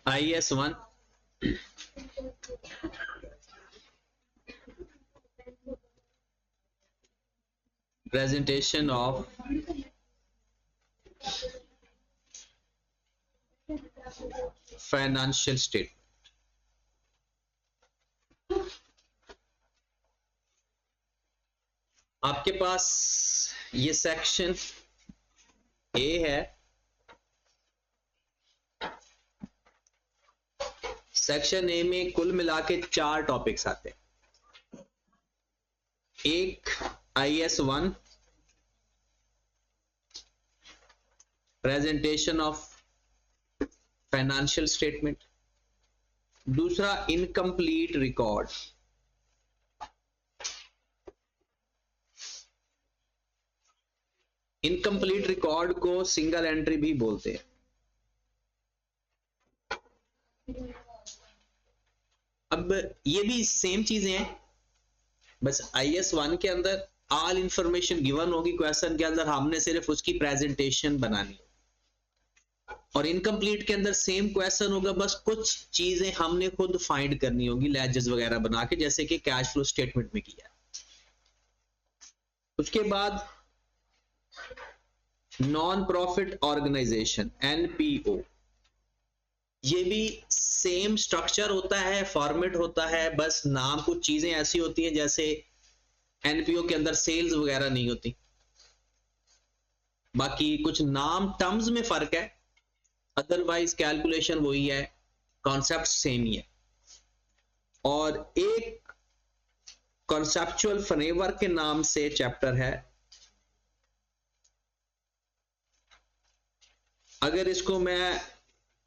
IS1 presentation of financial statement. आपके पास ये section A है, सेक्शन ए में कुल मिला के 4 टॉपिक्स आते हैं। एक IS1 presentation of financial statement, दूसरा इनकम्प्लीट रिकॉर्ड, इनकम्प्लीट रिकॉर्ड को सिंगल एंट्री भी बोलते हैं। अब ये भी सेम चीजें हैं, बस IS1 के अंदर ऑल इंफॉर्मेशन गिवन होगी, क्वेश्चन के अंदर हमने सिर्फ उसकी प्रेजेंटेशन बनानी, और इनकम्प्लीट के अंदर सेम क्वेश्चन होगा, बस कुछ चीजें हमने खुद फाइंड करनी होगी लेजर्स वगैरह बना के, जैसे कि कैश फ्लो स्टेटमेंट में किया। उसके बाद नॉन प्रॉफिट ऑर्गेनाइजेशन NPO, ये भी सेम स्ट्रक्चर होता है, फॉर्मेट होता है, बस नाम कुछ चीजें ऐसी होती हैं जैसे NPO के अंदर सेल्स वगैरह नहीं होती, बाकी कुछ नाम टर्म्स में फर्क है, अदरवाइज कैलकुलेशन वही है, कॉन्सेप्ट सेम ही है। और एक कॉन्सेप्चुअल फ्रेमवर्क के नाम से चैप्टर है, अगर इसको मैं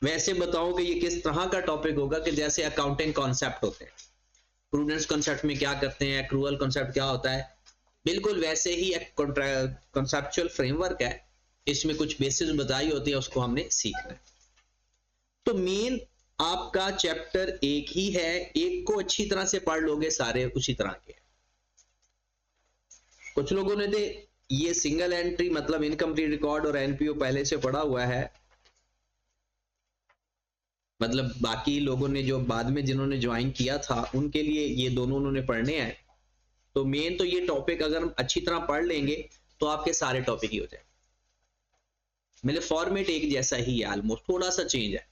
वैसे बताऊं कि ये किस तरह का टॉपिक होगा, कि जैसे अकाउंटिंग कॉन्सेप्ट होते हैं, प्रूडेंस कॉन्सेप्ट में क्या करते हैं, एक्रूअल कॉन्सेप्ट क्या होता है, बिल्कुल वैसे ही एक कॉन्सेप्चुअल फ्रेमवर्क है, इसमें कुछ बेसिस बताई होती है, उसको हमने सीखना है। तो मेन आपका चैप्टर एक ही है, एक को अच्छी तरह से पढ़ लोगे, सारे उसी तरह के। कुछ लोगों ने तो ये सिंगल एंट्री मतलब इनकम्प्लीट रिकॉर्ड और NPO पहले से पढ़ा हुआ है, मतलब बाकी लोगों ने जो बाद में जिन्होंने ज्वाइन किया था उनके लिए ये दोनों उन्होंने पढ़ने हैं। तो मेन तो ये टॉपिक अगर हम अच्छी तरह पढ़ लेंगे तो आपके सारे टॉपिक ही हो जाए। मेरे फॉर्मेट एक जैसा ही है, ऑलमोस्ट थोड़ा सा चेंज है।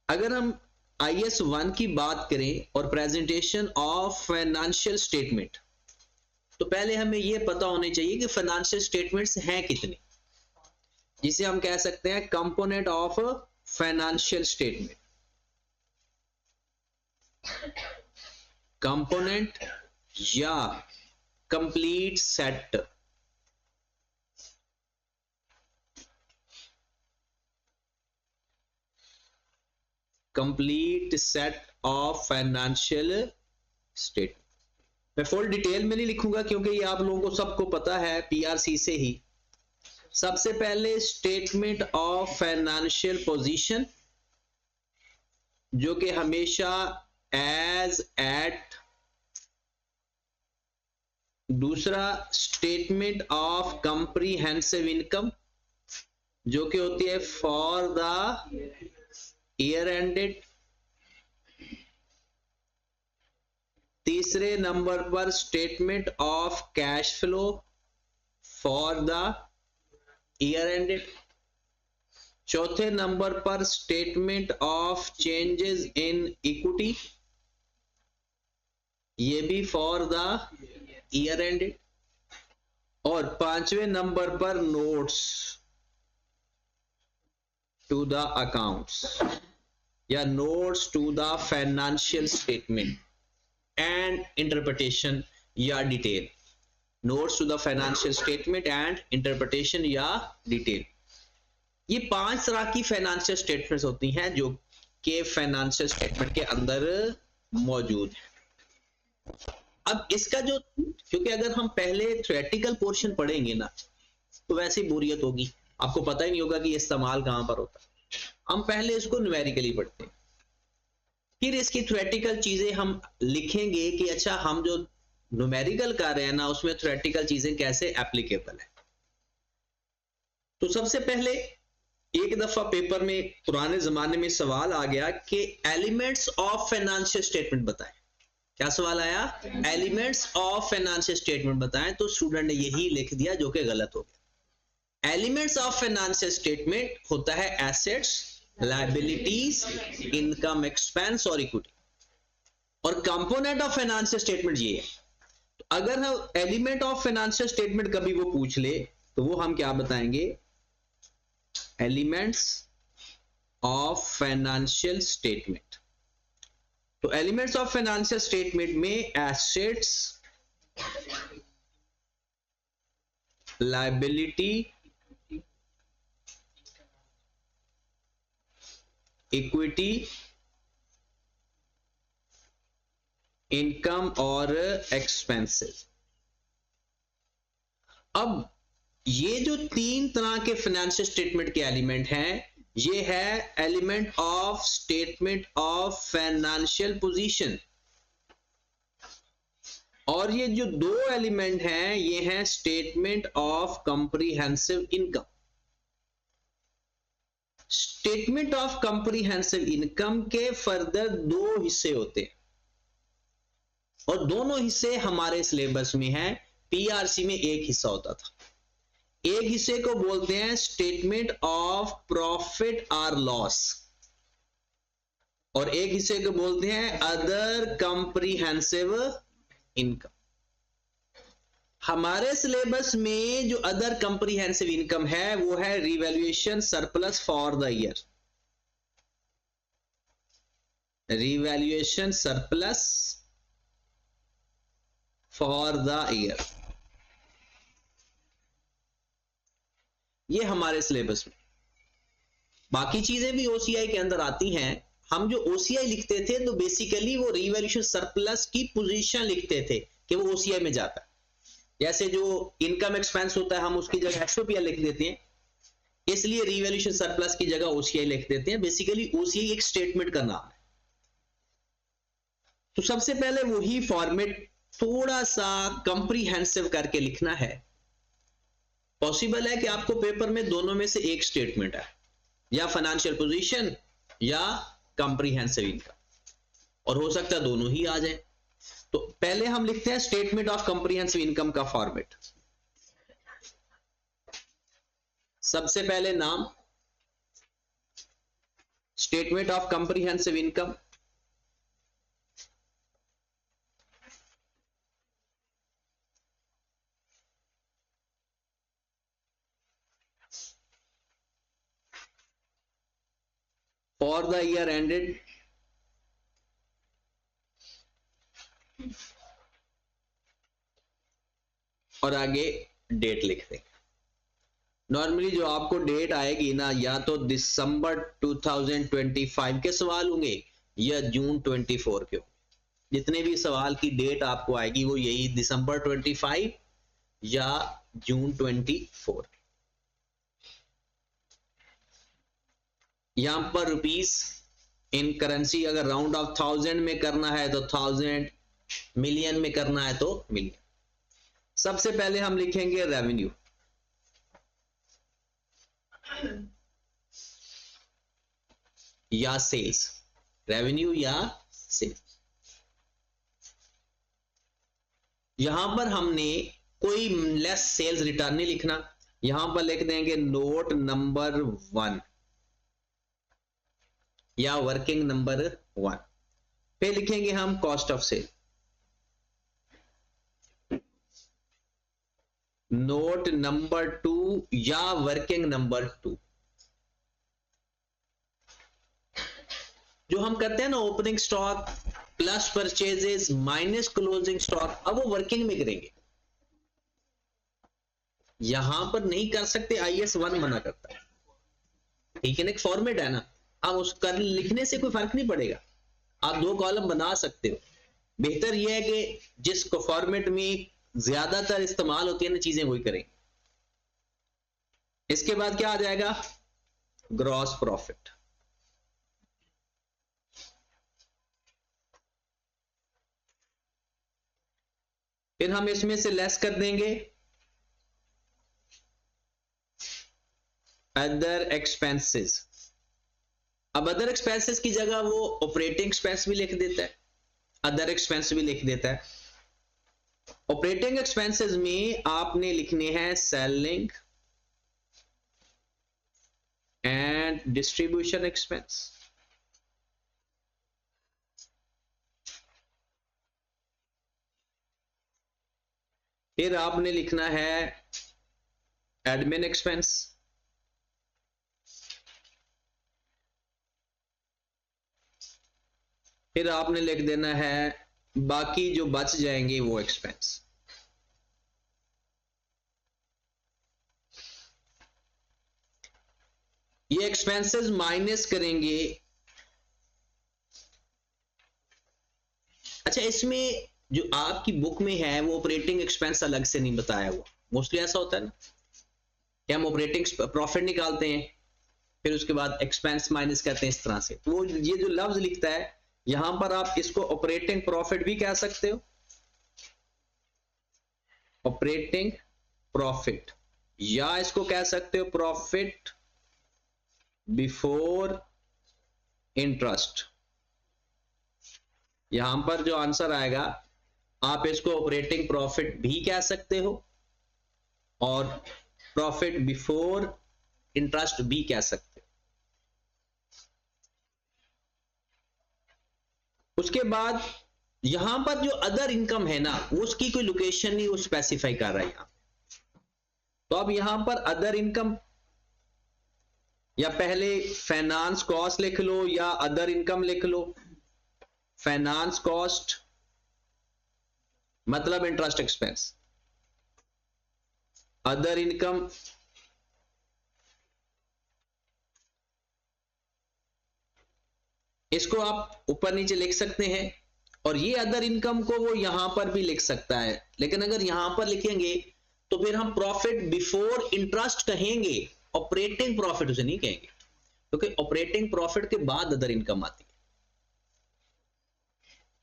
अगर हम IS1 की बात करें और प्रेजेंटेशन ऑफ फाइनेंशियल स्टेटमेंट, तो पहले हमें यह पता होना चाहिए कि फाइनेंशियल स्टेटमेंट्स हैं कितने, जिसे हम कह सकते हैं component of financial statement. Component या complete set, complete set of financial statement. मैं फुल डिटेल में नहीं लिखूंगा क्योंकि ये आप लोगों को सबको पता है PRC से ही। सबसे पहले स्टेटमेंट ऑफ फाइनेंशियल पोजीशन, जो कि हमेशा एज एट, दूसरा स्टेटमेंट ऑफ कंप्रीहेंसिव इनकम, जो कि होती है फॉर द ईयर एंडेड। तीसरे नंबर पर statement of cash flow for the year ended. चौथे नंबर पर statement of changes in equity, ये भी फॉर द ईयर एंडेड। और पांचवें नंबर पर नोट्स टू द अकाउंट्स या notes to the financial statement and interpretation या detail. Notes to the financial statement and interpretation या डिटेल, ये 5 तरह की फाइनेंशियल स्टेटमेंट्स होती हैं जो कि फाइनेंशियल स्टेटमेंट के अंदर मौजूद है। अब इसका जो, क्योंकि अगर हम पहले थ्योरेटिकल पोर्शन पढ़ेंगे ना तो वैसे ही बोरियत होगी, आपको पता ही नहीं होगा कि इस्तेमाल कहां पर होता है। हम पहले इसको न्यूमेरिकली पढ़ते हैं, फिर इसकी थ्योरेटिकल चीजें हम लिखेंगे कि अच्छा हम जो न्यूमेरिकल कर रहे हैं ना, उसमें थ्योरेटिकल चीजें कैसे एप्लीकेबल है। तो सबसे पहले एक दफा पेपर में पुराने जमाने में सवाल आ गया कि एलिमेंट्स ऑफ फाइनेंशियल स्टेटमेंट बताएं। क्या सवाल आया? एलिमेंट्स ऑफ फाइनेंशियल स्टेटमेंट बताएं। तो स्टूडेंट ने यही लिख दिया, जो कि गलत हो गया। एलिमेंट्स ऑफ फाइनेंशियल स्टेटमेंट होता है एसेट्स, लायबिलिटीज, इनकम, एक्सपेंस और इक्विटी। और कंपोनेंट ऑफ फाइनेंशियल स्टेटमेंट ये है। तो अगर हम एलिमेंट ऑफ फाइनेंशियल स्टेटमेंट कभी वो पूछ ले तो वो हम क्या बताएंगे? Elements of financial statement. तो एलिमेंट्स ऑफ फाइनेंशियल स्टेटमेंट में एसेट्स, लायबिलिटी, इक्विटी, इनकम और एक्सपेंसेस। अब ये जो तीन तरह के फाइनेंशियल स्टेटमेंट के एलिमेंट हैं, ये है element of statement of financial position, और ये जो दो एलिमेंट हैं ये हैं statement of comprehensive income. Statement of comprehensive income के फर्दर दो हिस्से होते हैं, और दोनों हिस्से हमारे सिलेबस में हैं। पीआरसी में एक हिस्सा होता था। एक हिस्से को बोलते हैं स्टेटमेंट ऑफ प्रॉफिट और लॉस, और एक हिस्से को बोलते हैं अदर कॉम्प्रिहेंसिव इनकम। हमारे सिलेबस में जो अदर कॉम्प्रिहेंसिव इनकम है वो है revaluation surplus for the year. Revaluation surplus for the year, ये हमारे सिलेबस में। बाकी चीजें भी ओसीआई के अंदर आती हैं। हम जो ओसीआई लिखते थे तो बेसिकली वो रिवैल्यूएशन सरप्लस की पोजीशन लिखते थे कि वो ओसीआई में जाता है। जैसे जो इनकम एक्सपेंस होता है हम उसकी जगह एक्सओपीआर लिख देते हैं, इसलिए रिवैल्यूएशन सरप्लस की जगह ओसीआई लिख देते हैं। बेसिकली ओसीआई एक स्टेटमेंट का नाम है। तो सबसे पहले वही फॉर्मेट थोड़ा सा कॉम्प्रिहेंसिव करके लिखना है। पॉसिबल है कि आपको पेपर में दोनों में से एक स्टेटमेंट है, या फाइनेंशियल पोजीशन या कॉम्प्रिहेंसिव इनकम, और हो सकता है दोनों ही आ जाए। तो पहले हम लिखते हैं स्टेटमेंट ऑफ कॉम्प्रिहेंसिव इनकम का फॉर्मेट। सबसे पहले नाम statement of comprehensive income, for the year ended, और आगे डेट लिख देंगे। नॉर्मली जो आपको डेट आएगी ना, या तो दिसंबर 2025 के सवाल होंगे या जून 24 के होंगे। जितने भी सवाल की डेट आपको आएगी वो यही दिसंबर 25 या जून 24। यहां पर रुपीस इन करेंसी, अगर राउंड ऑफ 1000 में करना है तो 1000, मिलियन में करना है तो मिलियन। सबसे पहले हम लिखेंगे रेवेन्यू, या सेल्स, रेवेन्यू या सेल्स। यहां पर हमने कोई लेस सेल्स रिटर्न नहीं लिखना, यहां पर लिख देंगे नोट नंबर 1 या वर्किंग नंबर 1। फिर लिखेंगे हम cost of sale, note number 2 या वर्किंग नंबर 2। जो हम करते हैं ना opening stock plus purchases minus closing stock, अब वो वर्किंग में करेंगे, यहां पर नहीं कर सकते, आईएस 1 मना करता है। ठीक है ना, एक फॉर्मेट है ना, अब उसका लिखने से कोई फर्क नहीं पड़ेगा, आप दो कॉलम बना सकते हो। बेहतर यह है कि जिस फॉर्मेट में ज्यादातर इस्तेमाल होती है ना चीजें, वही करें। इसके बाद क्या आ जाएगा? Gross profit. फिर हम इसमें से लेस कर देंगे अदर एक्सपेंसेस। अब अदर एक्सपेंसेस की जगह वो ऑपरेटिंग एक्सपेंस भी लिख देता है, अदर एक्सपेंस भी लिख देता है। ऑपरेटिंग एक्सपेंसेस में आपने लिखने हैं सेलिंग एंड डिस्ट्रीब्यूशन एक्सपेंस। फिर आपने लिखना है एडमिन एक्सपेंस। फिर आपने लिख देना है बाकी जो बच जाएंगे वो एक्सपेंस। ये एक्सपेंसेस माइनस करेंगे। अच्छा, इसमें जो आपकी बुक में है वो ऑपरेटिंग एक्सपेंस अलग से नहीं बताया हुआ। मोस्टली ऐसा होता है ना कि हम ऑपरेटिंग प्रॉफिट निकालते हैं फिर उसके बाद एक्सपेंस माइनस करते हैं इस तरह से। तो वो ये जो लफ्ज लिखता है यहां पर आप इसको ऑपरेटिंग प्रॉफिट भी कह सकते हो, ऑपरेटिंग प्रॉफिट, या इसको कह सकते हो प्रॉफिट बिफोर इंटरेस्ट। यहां पर जो आंसर आएगा आप इसको ऑपरेटिंग प्रॉफिट भी कह सकते हो और प्रॉफिट बिफोर इंटरेस्ट भी कह सकते हो। उसके बाद यहां पर जो अदर इनकम है ना उसकी कोई लोकेशन नहीं वो स्पेसिफाई कर रहा है यहां। तो अब यहां पर अदर इनकम या पहले फाइनेंस कॉस्ट लिख लो या अदर इनकम लिख लो। फाइनेंस कॉस्ट मतलब इंटरेस्ट एक्सपेंस, अदर इनकम इसको आप ऊपर नीचे लिख सकते हैं और ये अदर इनकम को वो यहां पर भी लिख सकता है। लेकिन अगर यहां पर लिखेंगे तो फिर हम प्रॉफिट बिफोर इंटरेस्ट कहेंगे, ऑपरेटिंग प्रॉफिट उसे नहीं कहेंगे क्योंकि ऑपरेटिंग प्रॉफिट के बाद अदर इनकम आती है।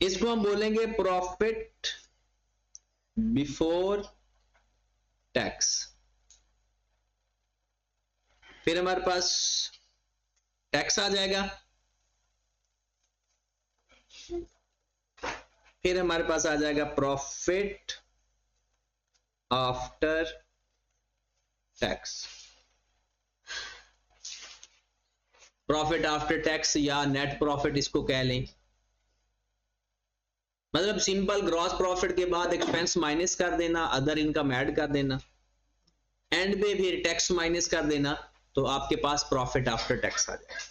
इसको हम बोलेंगे प्रॉफिट बिफोर टैक्स। फिर हमारे पास टैक्स आ जाएगा। फिर हमारे पास आ जाएगा profit after tax. Profit after tax या नेट प्रॉफिट इसको कह लें, मतलब सिंपल ग्रॉस प्रॉफिट के बाद एक्सपेंस माइनस कर देना, अदर इनकम ऐड कर देना, एंड पे फिर टैक्स माइनस कर देना, तो आपके पास प्रॉफिट आफ्टर टैक्स आ जाएगा।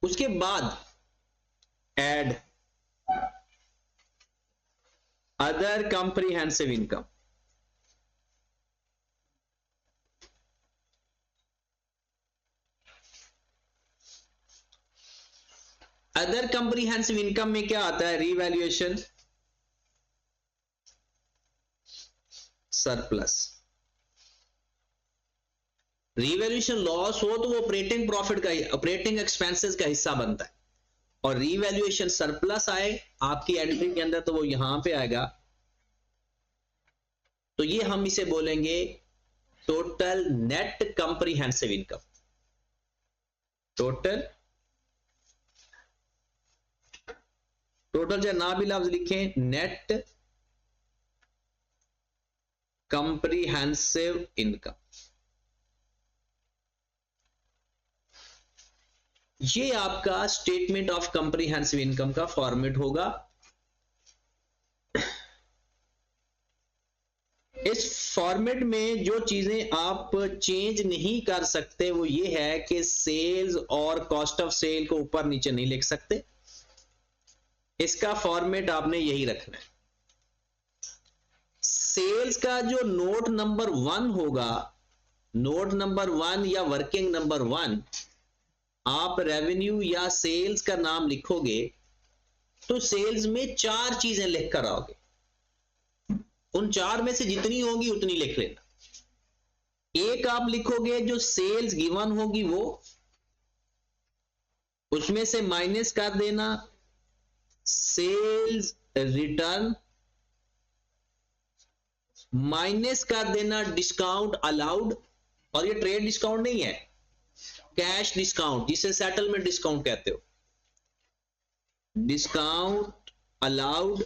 उसके बाद add other comprehensive income. Other comprehensive income में क्या आता है? Revaluation surplus. रीवैल्यूएशन लॉस हो तो वो ऑपरेटिंग प्रॉफिट का, ऑपरेटिंग एक्सपेंसेस का हिस्सा बनता है, और रीवैल्यूएशन सरप्लस आए आपकी एंट्री के अंदर तो वो यहां पे आएगा। तो ये हम इसे बोलेंगे total net comprehensive income. Total चाहे ना भी लफ्ज लिखें, नेट कॉम्प्रिहेंसिव इनकम। ये आपका स्टेटमेंट ऑफ कॉम्प्रिहेंसिव इनकम का फॉर्मेट होगा। इस फॉर्मेट में जो चीजें आप चेंज नहीं कर सकते वो ये है कि सेल्स और कॉस्ट ऑफ सेल को ऊपर नीचे नहीं लिख सकते। इसका फॉर्मेट आपने यही रखना है। सेल्स का जो नोट नंबर 1 होगा, नोट नंबर 1 या वर्किंग नंबर 1, आप रेवेन्यू या सेल्स का नाम लिखोगे तो सेल्स में 4 चीजें लिख कर आओगे। उन 4 में से जितनी होगी उतनी लिख लेना। एक आप लिखोगे जो सेल्स गिवन होगी वो, उसमें से माइनस कर देना सेल्स रिटर्न माइनस कर देना डिस्काउंट अलाउड, और ये ट्रेड डिस्काउंट नहीं है, कैश डिस्काउंट, जिसे सेटलमेंट डिस्काउंट कहते हो, डिस्काउंट अलाउड,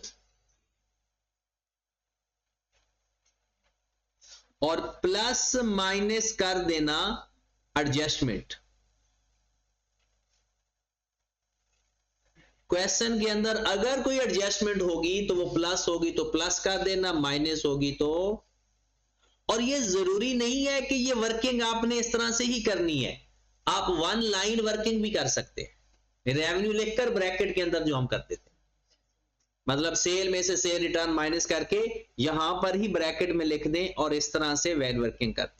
और प्लस माइनस कर देना एडजस्टमेंट। क्वेश्चन के अंदर अगर कोई एडजस्टमेंट होगी तो वो प्लस होगी तो प्लस कर देना, माइनस होगी तो। और ये जरूरी नहीं है कि ये वर्किंग आपने इस तरह से ही करनी है, आप वन लाइन वर्किंग भी कर सकते हैं, रेवेन्यू लिखकर ब्रैकेट के अंदर जो हम करते थे, मतलब सेल में से सेल रिटर्न माइनस करके यहां पर ही ब्रैकेट में लिख दें और इस तरह से वैन वर्किंग करते।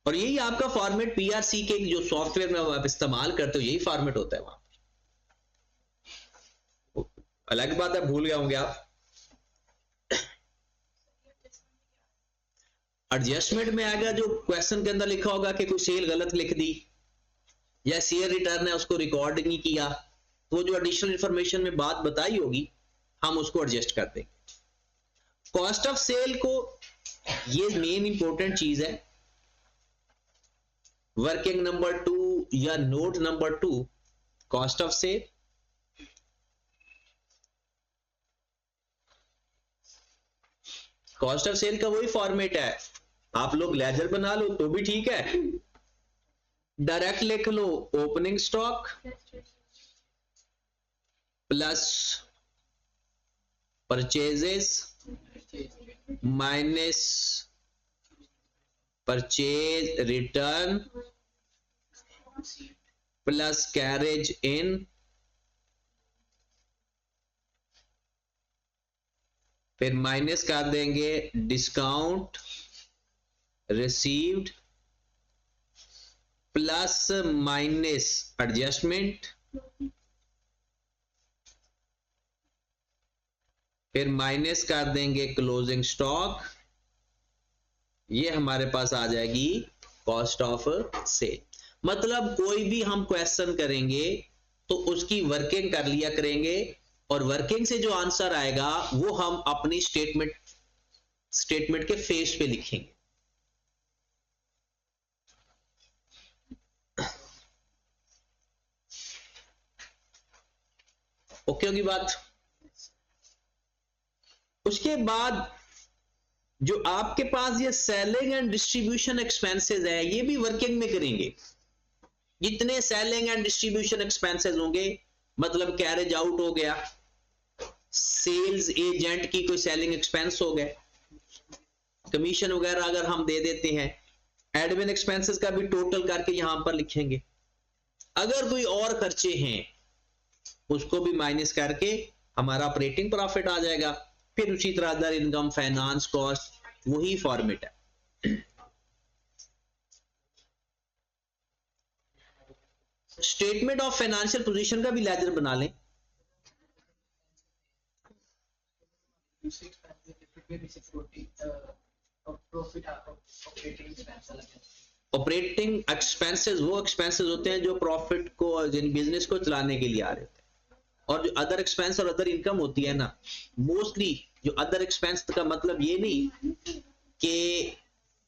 और यही आपका फॉर्मेट पीआरसी के जो सॉफ्टवेयर में आप इस्तेमाल करते हो, यही फॉर्मेट होता है वहां। अलग बात है, भूल गए होंगे आप। एडजस्टमेंट में आएगा जो क्वेश्चन के अंदर लिखा होगा कि कोई सेल गलत लिख दी या सेल रिटर्न है उसको रिकॉर्ड नहीं किया, तो जो एडिशनल इंफॉर्मेशन में बात बताई होगी हम उसको एडजस्ट कर देंगे। कॉस्ट ऑफ सेल को, ये मेन इंपॉर्टेंट चीज है, वर्किंग नंबर 2 या note number 2, cost of sale. Cost of sale का वही फॉर्मेट है, आप लोग लेजर बना लो तो भी ठीक है, डायरेक्ट लिख लो opening stock plus purchases minus purchase return plus carriage in, फिर माइनस कर देंगे discount received plus minus adjustment, फिर माइनस कर देंगे क्लोजिंग स्टॉक। ये हमारे पास आ जाएगी कॉस्ट ऑफ सेल। मतलब कोई भी हम क्वेश्चन करेंगे तो उसकी वर्किंग कर लिया करेंगे, और वर्किंग से जो आंसर आएगा वो हम अपनी स्टेटमेंट के फेस पे लिखेंगे। ओके होगी बात। उसके बाद जो आपके पास ये सेलिंग एंड डिस्ट्रीब्यूशन एक्सपेंसेस है, ये भी वर्किंग में करेंगे। जितने सेलिंग एंड डिस्ट्रीब्यूशन एक्सपेंसेस होंगे, मतलब कैरेज आउट हो गया, सेल्स एजेंट की कोई सेलिंग एक्सपेंस हो गए, कमीशन वगैरह अगर हम दे देते हैं, एडमिन एक्सपेंसेस का भी टोटल करके यहां पर लिखेंगे। अगर कोई और खर्चे हैं उसको भी माइनस करके हमारा ऑपरेटिंग प्रॉफिट आ जाएगा। फिर उसी तरह अदर इनकम, फाइनेंस कॉस्ट, वही फॉर्मेट है। स्टेटमेंट ऑफ फाइनेंशियल पोजीशन का भी लेजर बना लें। ऑपरेटिंग एक्सपेंसेस वो एक्सपेंसेस होते हैं जो प्रॉफिट को, बिजनेस को चलाने के लिए आ रहे होते हैं। और जो अदर एक्सपेंस और अदर इनकम होती है ना, मोस्टली जो अदर एक्सपेंस का मतलब ये नहीं कि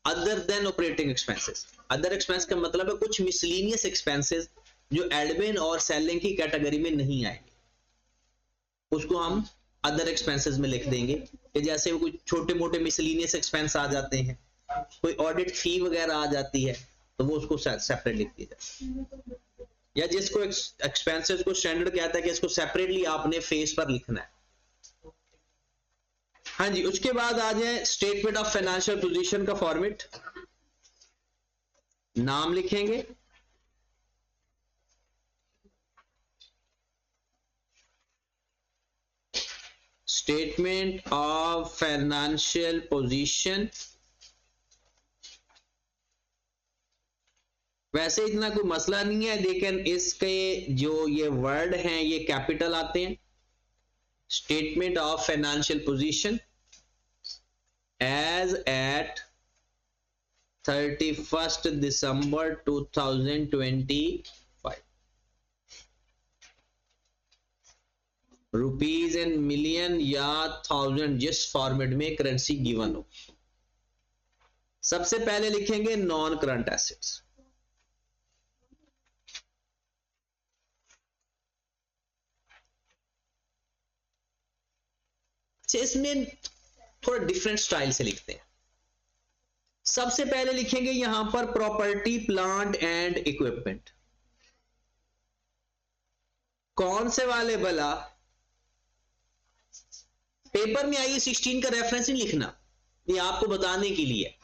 other than operating expenses, other expense का मतलब है कुछ मिसलेनियस एक्सपेंसेस जो एडमिन और सेलिंग की कैटेगरी में नहीं आएंगे, उसको हम अदर एक्सपेंसेस में लिख देंगे। कि जैसे वो कुछ छोटे मोटे मिसलेनियस एक्सपेंस आ जाते हैं, कोई ऑडिट फी वगैरह आ जाती है, तो वो उसको सेपरेट लिख दिया जाए। या जिसको एक्सपेंसेस को स्टैंडर्ड कहता है कि इसको सेपरेटली आपने फेस पर लिखना है। हाँ जी, उसके बाद आ जाए स्टेटमेंट ऑफ फाइनेंशियल पोजीशन का फॉर्मेट। नाम लिखेंगे, स्टेटमेंट ऑफ फाइनेंशियल पोजीशन। वैसे इतना कोई मसला नहीं है, लेकिन इसके जो ये वर्ड हैं ये कैपिटल आते हैं। Statement of financial position as at 31st December 2025। Rupees and million या थाउजेंड, जिस फॉर्मेट में करेंसी गिवन हो। सबसे पहले लिखेंगे नॉन करंट एसेट्स। इसमें थोड़ा डिफरेंट स्टाइल से लिखते हैं। सबसे पहले लिखेंगे यहां पर प्रॉपर्टी प्लांट एंड इक्विपमेंट। कौन से वाले भला? पेपर में आइए 16 का रेफरेंस नहीं लिखना, ये आपको बताने के लिए,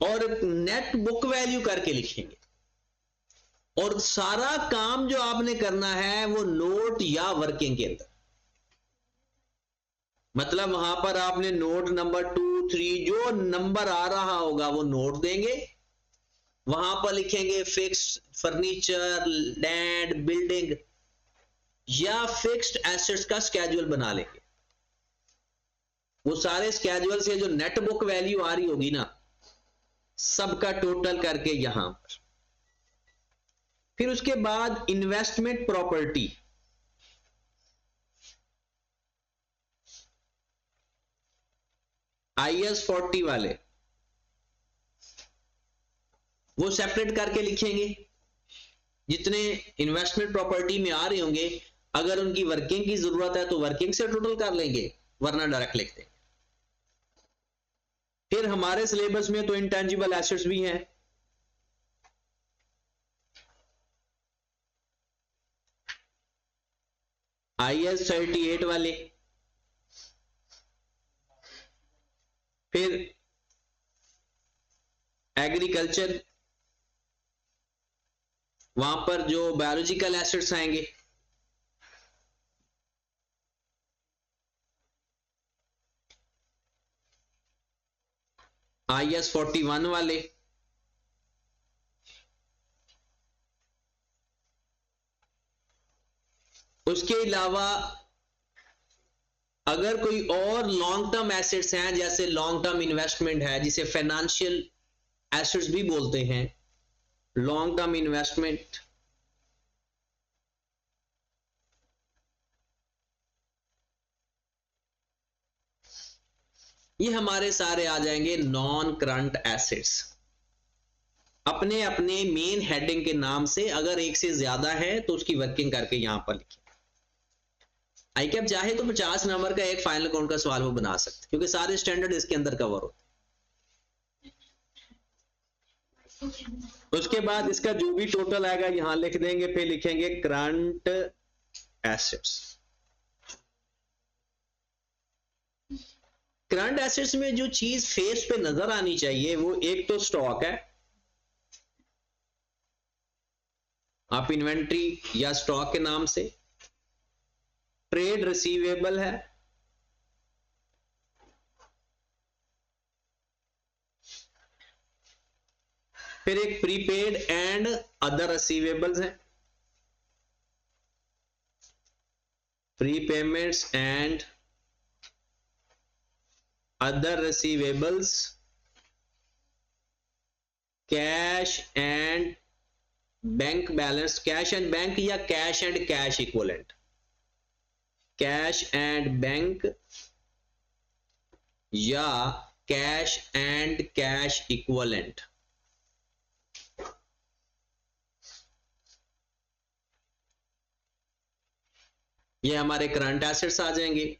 और नेट बुक वैल्यू करके लिखेंगे। और सारा काम जो आपने करना है वो नोट या वर्किंग के अंदर, मतलब वहां पर आपने नोट नंबर 2, 3 जो नंबर आ रहा होगा वो नोट देंगे, वहां पर लिखेंगे फिक्स फर्नीचर, लैंड, बिल्डिंग या फिक्स्ड एसेट्स का स्केड्यूल बना लेंगे। वो सारे स्केड्यूल से जो नेट बुक वैल्यू आ रही होगी ना, सबका टोटल करके यहां पर। फिर उसके बाद इन्वेस्टमेंट प्रॉपर्टी, IS 40 वाले वो सेपरेट करके लिखेंगे। जितने इन्वेस्टमेंट प्रॉपर्टी में आ रहे होंगे, अगर उनकी वर्किंग की जरूरत है तो वर्किंग से टोटल कर लेंगे, वरना डायरेक्ट लिख देंगे। फिर हमारे सिलेबस में तो इंटेंजिबल एसेट्स भी हैं। IS 38 वाले, फिर एग्रीकल्चर, वहां पर जो बायोलॉजिकल एसिड्स आएंगे, IS 41 वाले, उसके अलावा अगर कोई और लॉन्ग टर्म एसेट्स हैं, जैसे लॉन्ग टर्म इन्वेस्टमेंट है, जिसे फाइनेंशियल एसेट्स भी बोलते हैं, लॉन्ग टर्म इन्वेस्टमेंट, ये हमारे सारे आ जाएंगे नॉन करंट एसेट्स। अपने अपने मेन हेडिंग के नाम से, अगर एक से ज्यादा है तो उसकी वर्किंग करके यहां पर लिखिए। आई कैप चाहे तो 50 नंबर का एक फाइनल अकाउंट का सवाल वो बना सकते, क्योंकि सारे स्टैंडर्ड इसके अंदर कवर होते। उसके बाद इसका जो भी टोटल आएगा यहां लिख देंगे, फिर लिखेंगे करंट एसेट्स। करंट एसेट्स में जो चीज फेस पे नजर आनी चाहिए वो एक तो स्टॉक है, आप इन्वेंट्री या स्टॉक के नाम से, ट्रेड रिसीवेबल है, फिर एक प्रीपेड एंड अदर रिसीवेबल्स है, prepayments and other receivables, cash and bank balance, cash and bank या cash and cash equivalent, cash and bank या कैश एंड कैश इक्वलेंट। ये हमारे करंट एसेट्स आ जाएंगे,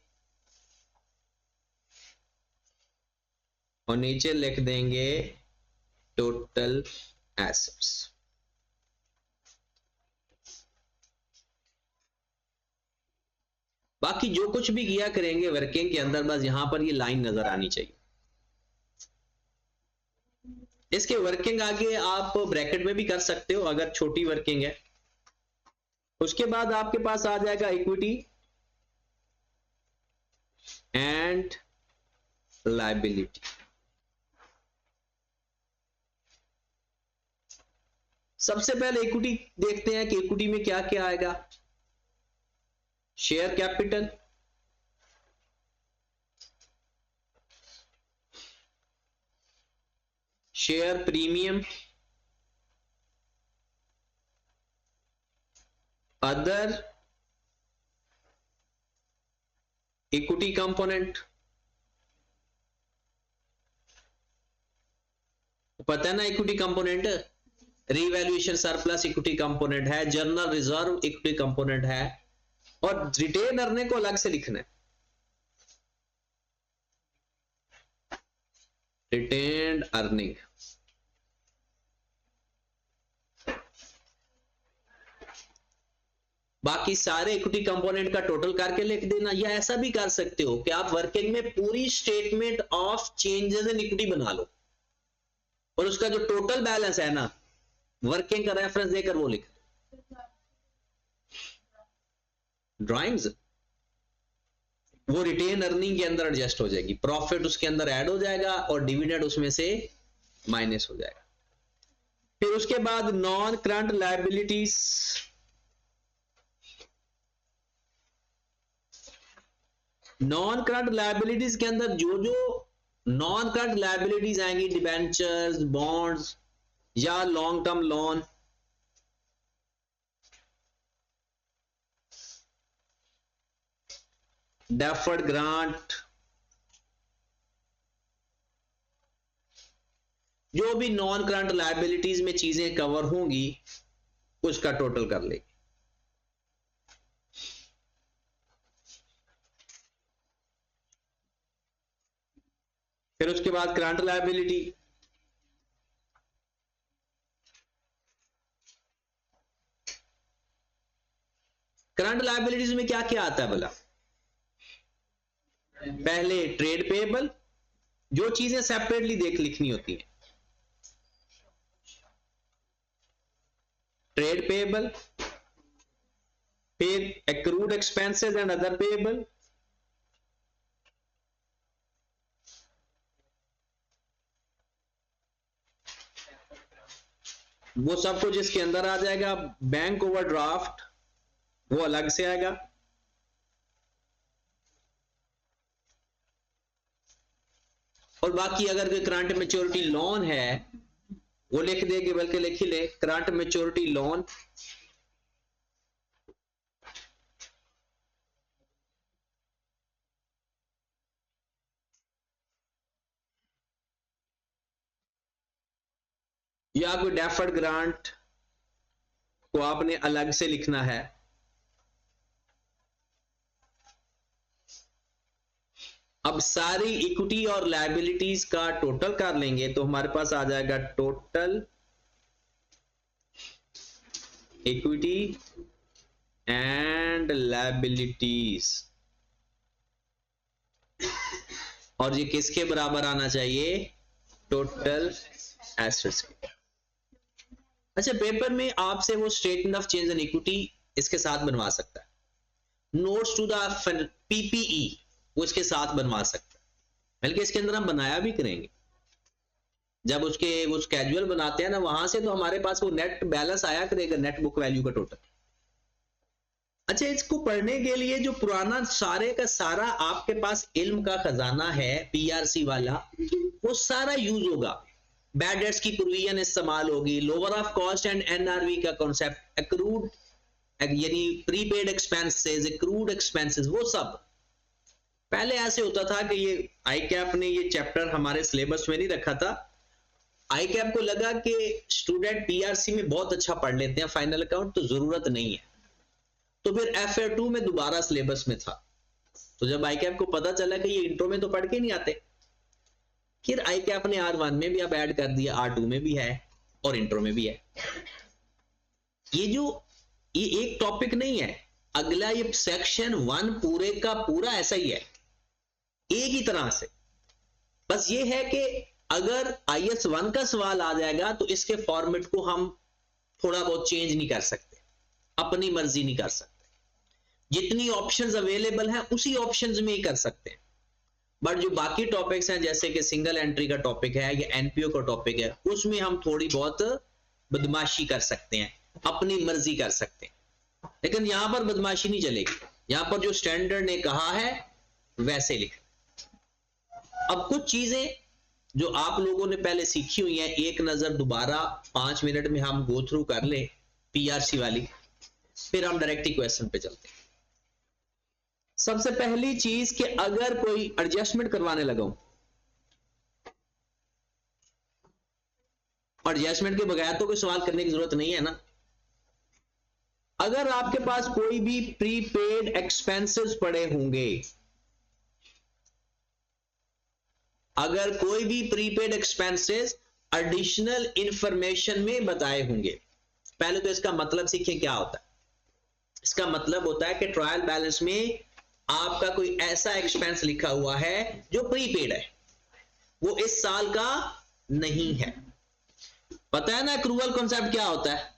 और नीचे लिख देंगे टोटल एसेट्स। बाकी जो कुछ भी किया करेंगे वर्किंग के अंदर, बस यहां पर ये लाइन नजर आनी चाहिए। इसके वर्किंग आगे आप ब्रैकेट में भी कर सकते हो अगर छोटी वर्किंग है। उसके बाद आपके पास आ जाएगा इक्विटी एंड लायबिलिटी। सबसे पहले इक्विटी देखते हैं कि इक्विटी में क्या क्या आएगा। Share capital, share premium, other equity component, पता है ना equity component, revaluation surplus equity component है, जनरल रिजर्व इक्विटी कंपोनेंट है, और रिटेन अर्निंग को अलग से लिखना है, रिटेन्ड अर्निंग। बाकी सारे इक्विटी कंपोनेंट का टोटल करके लिख देना, या ऐसा भी कर सकते हो कि आप वर्किंग में पूरी statement of changes in equity बना लो और उसका जो टोटल बैलेंस है ना वर्किंग का रेफरेंस देकर वो लिख। ड्राइंग्स वो रिटेन अर्निंग के अंदर एडजस्ट हो जाएगी, प्रॉफिट उसके अंदर ऐड हो जाएगा और डिविडेंड उसमें से माइनस हो जाएगा। फिर उसके बाद non current liabilities, non current liabilities के अंदर जो जो नॉन करंट लायबिलिटीज आएंगी, डिबेंचर्स, बॉन्ड्स या long term loan, deferred grant, जो भी नॉन करंट लायबिलिटीज में चीजें कवर होंगी उसका टोटल कर लेंगे। फिर उसके बाद करंट लायबिलिटी, करंट लायबिलिटीज में क्या क्या आता है बोला, पहले ट्रेड पेएबल, जो चीजें सेपरेटली देख लिखनी होती हैं, ट्रेड पेएबल, फिर accrued expenses and other payable, वो सब कुछ इसके अंदर आ जाएगा। बैंक ओवरड्राफ्ट वो अलग से आएगा, और बाकी अगर कोई करंट मैच्योरिटी लोन है वो लिख देंगे, बल्कि लिख ही ले करंट मैच्योरिटी लोन, या कोई डेफर्ड ग्रांट को आपने अलग से लिखना है। अब सारी इक्विटी और लायबिलिटीज का टोटल कर लेंगे तो हमारे पास आ जाएगा टोटल इक्विटी एंड लायबिलिटीज, और ये किसके बराबर आना चाहिए, टोटल एसेट्स के। अच्छा, पेपर में आपसे वो statement of change in equity इसके साथ बनवा सकता है, नोट्स टू द पीपीई वो इसके साथ बनवा सकता है, बल्कि इसके अंदर हम बनाया भी करेंगे। जब उसके वो स्केड्यूल बनाते हैं ना वहां से, तो हमारे पास वो नेट बैलेंस आया करेगा, नेट बुक वैल्यू का टोटल। अच्छा, इसको पढ़ने के लिए जो पुराना सारे का सारा आपके पास इल्म का खजाना है पीआरसी वाला, वो सारा यूज होगा। बैड डेट्स की प्रोविजन इस्तेमाल होगी, lower of cost and NRV का कॉन्सेप्ट, एक्रूड यानी प्रीपेड एक्सपेंसेस, एक्रूड एक्सपेंसेस, वो सब। पहले ऐसे होता था कि ये आईकैप ने ये चैप्टर हमारे सिलेबस में नहीं रखा था, आईकैप को लगा कि स्टूडेंट पीआरसी में बहुत अच्छा पढ़ लेते हैं फाइनल अकाउंट, तो जरूरत नहीं है, तो फिर FA2 में दोबारा सिलेबस में था। तो जब आईकैप को पता चला कि ये इंट्रो में तो पढ़ के नहीं आते, फिर आईकैप ने R1 में भी अब ऐड कर दिया, R2 में भी है और इंट्रो में भी है। ये एक टॉपिक नहीं है, अगला ये सेक्शन 1 पूरे का पूरा ऐसा ही है, एक ही तरह से। बस ये है कि अगर IS 1 का सवाल आ जाएगा तो इसके फॉर्मेट को हम थोड़ा बहुत चेंज नहीं कर सकते, अपनी मर्जी नहीं कर सकते। जितनी ऑप्शंस अवेलेबल हैं उसी ऑप्शंस में ही कर सकते हैं, बट जो बाकी टॉपिक्स हैं जैसे कि सिंगल एंट्री का टॉपिक है या एनपीओ का टॉपिक है, उसमें हम थोड़ी बहुत बदमाशी कर सकते हैं, अपनी मर्जी कर सकते हैं। लेकिन यहां पर बदमाशी नहीं चलेगी, यहां पर जो स्टैंडर्ड ने कहा है वैसे लिख। अब कुछ चीजें जो आप लोगों ने पहले सीखी हुई हैं, एक नजर दोबारा 5 मिनट में हम गो थ्रू कर ले पीआरसी वाली, फिर हम डायरेक्ट क्वेश्चन पे चलते हैं। सबसे पहली चीज कि अगर कोई एडजस्टमेंट करवाने लगा हूं, एडजस्टमेंट के बगैर तो कोई सवाल करने की जरूरत नहीं है ना। अगर आपके पास कोई भी प्रीपेड एक्सपेंसेस पड़े होंगे, अगर कोई भी प्रीपेड एक्सपेंसेस एडिशनल इंफॉर्मेशन में बताए होंगे, पहले तो इसका मतलब सीखें क्या होता है। इसका मतलब होता है कि ट्रायल बैलेंस में आपका कोई ऐसा एक्सपेंस लिखा हुआ है जो प्रीपेड है, वो इस साल का नहीं है। पता है ना एक्रूवल कॉन्सेप्ट क्या होता है?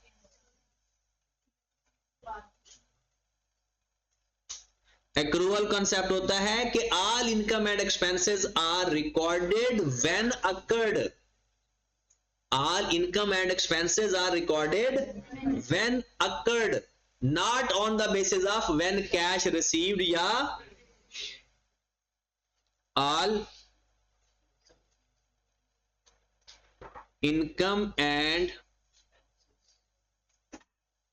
एक्रूवल कॉन्सेप्ट होता है कि all income and expenses are recorded when occurred, all income and expenses are recorded when occurred, not on the basis of when cash received या all income and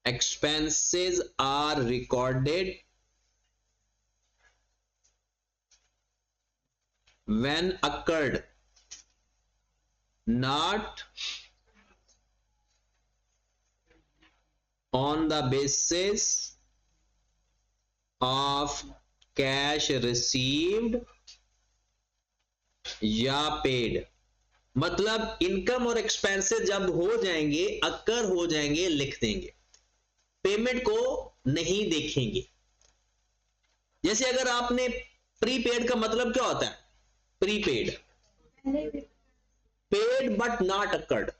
expenses are recorded when occurred, not on the basis of cash received या paid. मतलब income और expenses जब हो जाएंगे, occur हो जाएंगे, लिख देंगे, पेमेंट को नहीं देखेंगे। जैसे अगर आपने प्रीपेड का मतलब क्या होता है? Prepaid, paid but not occurred,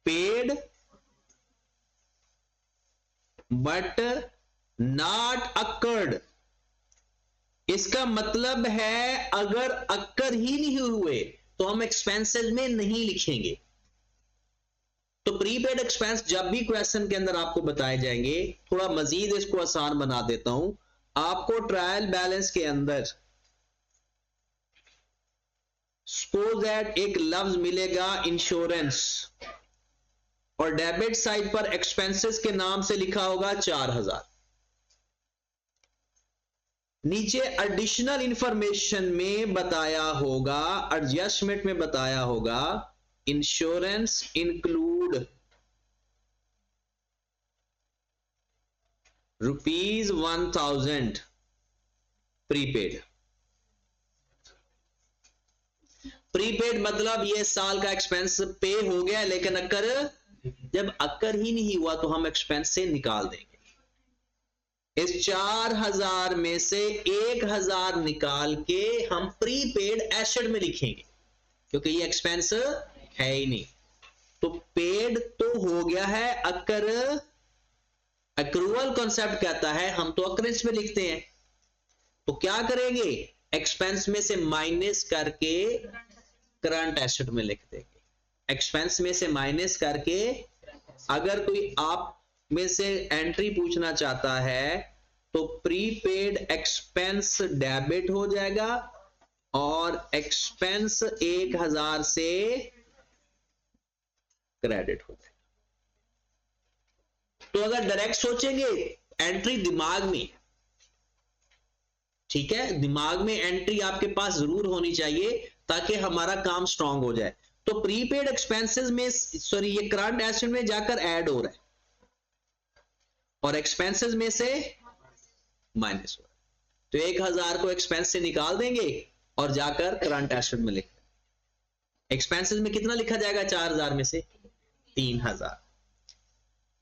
paid but not occurred. इसका मतलब है अगर अक्कर ही नहीं हुए तो हम एक्सपेंसेस में नहीं लिखेंगे। तो प्रीपेड एक्सपेंस जब भी क्वेश्चन के अंदर आपको बताए जाएंगे, थोड़ा मजीद इसको आसान बना देता हूं, आपको ट्रायल बैलेंस के अंदर सपोज दैट एक लफ्ज मिलेगा इंश्योरेंस, और डेबिट साइड पर एक्सपेंसेस के नाम से लिखा होगा 4000, नीचे एडिशनल इंफॉर्मेशन में बताया होगा, एडजस्टमेंट में बताया होगा इंश्योरेंस इंक्लूड ₹1000 प्रीपेड। प्रीपेड मतलब ये साल का एक्सपेंस पे हो गया, लेकिन अक्कर, जब अक्कर ही नहीं हुआ तो हम एक्सपेंस से निकाल देंगे। इस 4000 में से 1000 निकाल के हम प्रीपेड एसेट में लिखेंगे, क्योंकि ये एक्सपेंस है ही नहीं। तो पेड तो हो गया है, अक्कर, एक्रूवल कॉन्सेप्ट कहता है हम तो अक्रेंस में लिखते हैं। तो क्या करेंगे? एक्सपेंस में से माइनस करके करंट एसेट में लिख देंगे। एक्सपेंस में से माइनस करके, अगर कोई आप में से एंट्री पूछना चाहता है तो प्रीपेड एक्सपेंस डेबिट हो जाएगा और एक्सपेंस 1000 से क्रेडिट हो जाएगा। तो अगर डायरेक्ट सोचेंगे, एंट्री दिमाग में, ठीक है, दिमाग में एंट्री आपके पास जरूर होनी चाहिए ताकि हमारा काम स्ट्रांग हो जाए। तो प्रीपेड एक्सपेंसेस में, सॉरी, ये करंट एसेट में जाकर ऐड हो रहा है और एक्सपेंसेस में से माइनस हो रहा है। तो 1000 को एक्सपेंस से निकाल देंगे और जाकर करंट एसेट में लिख, एक्सपेंसेस में कितना लिखा जाएगा? 4000 में से 3000।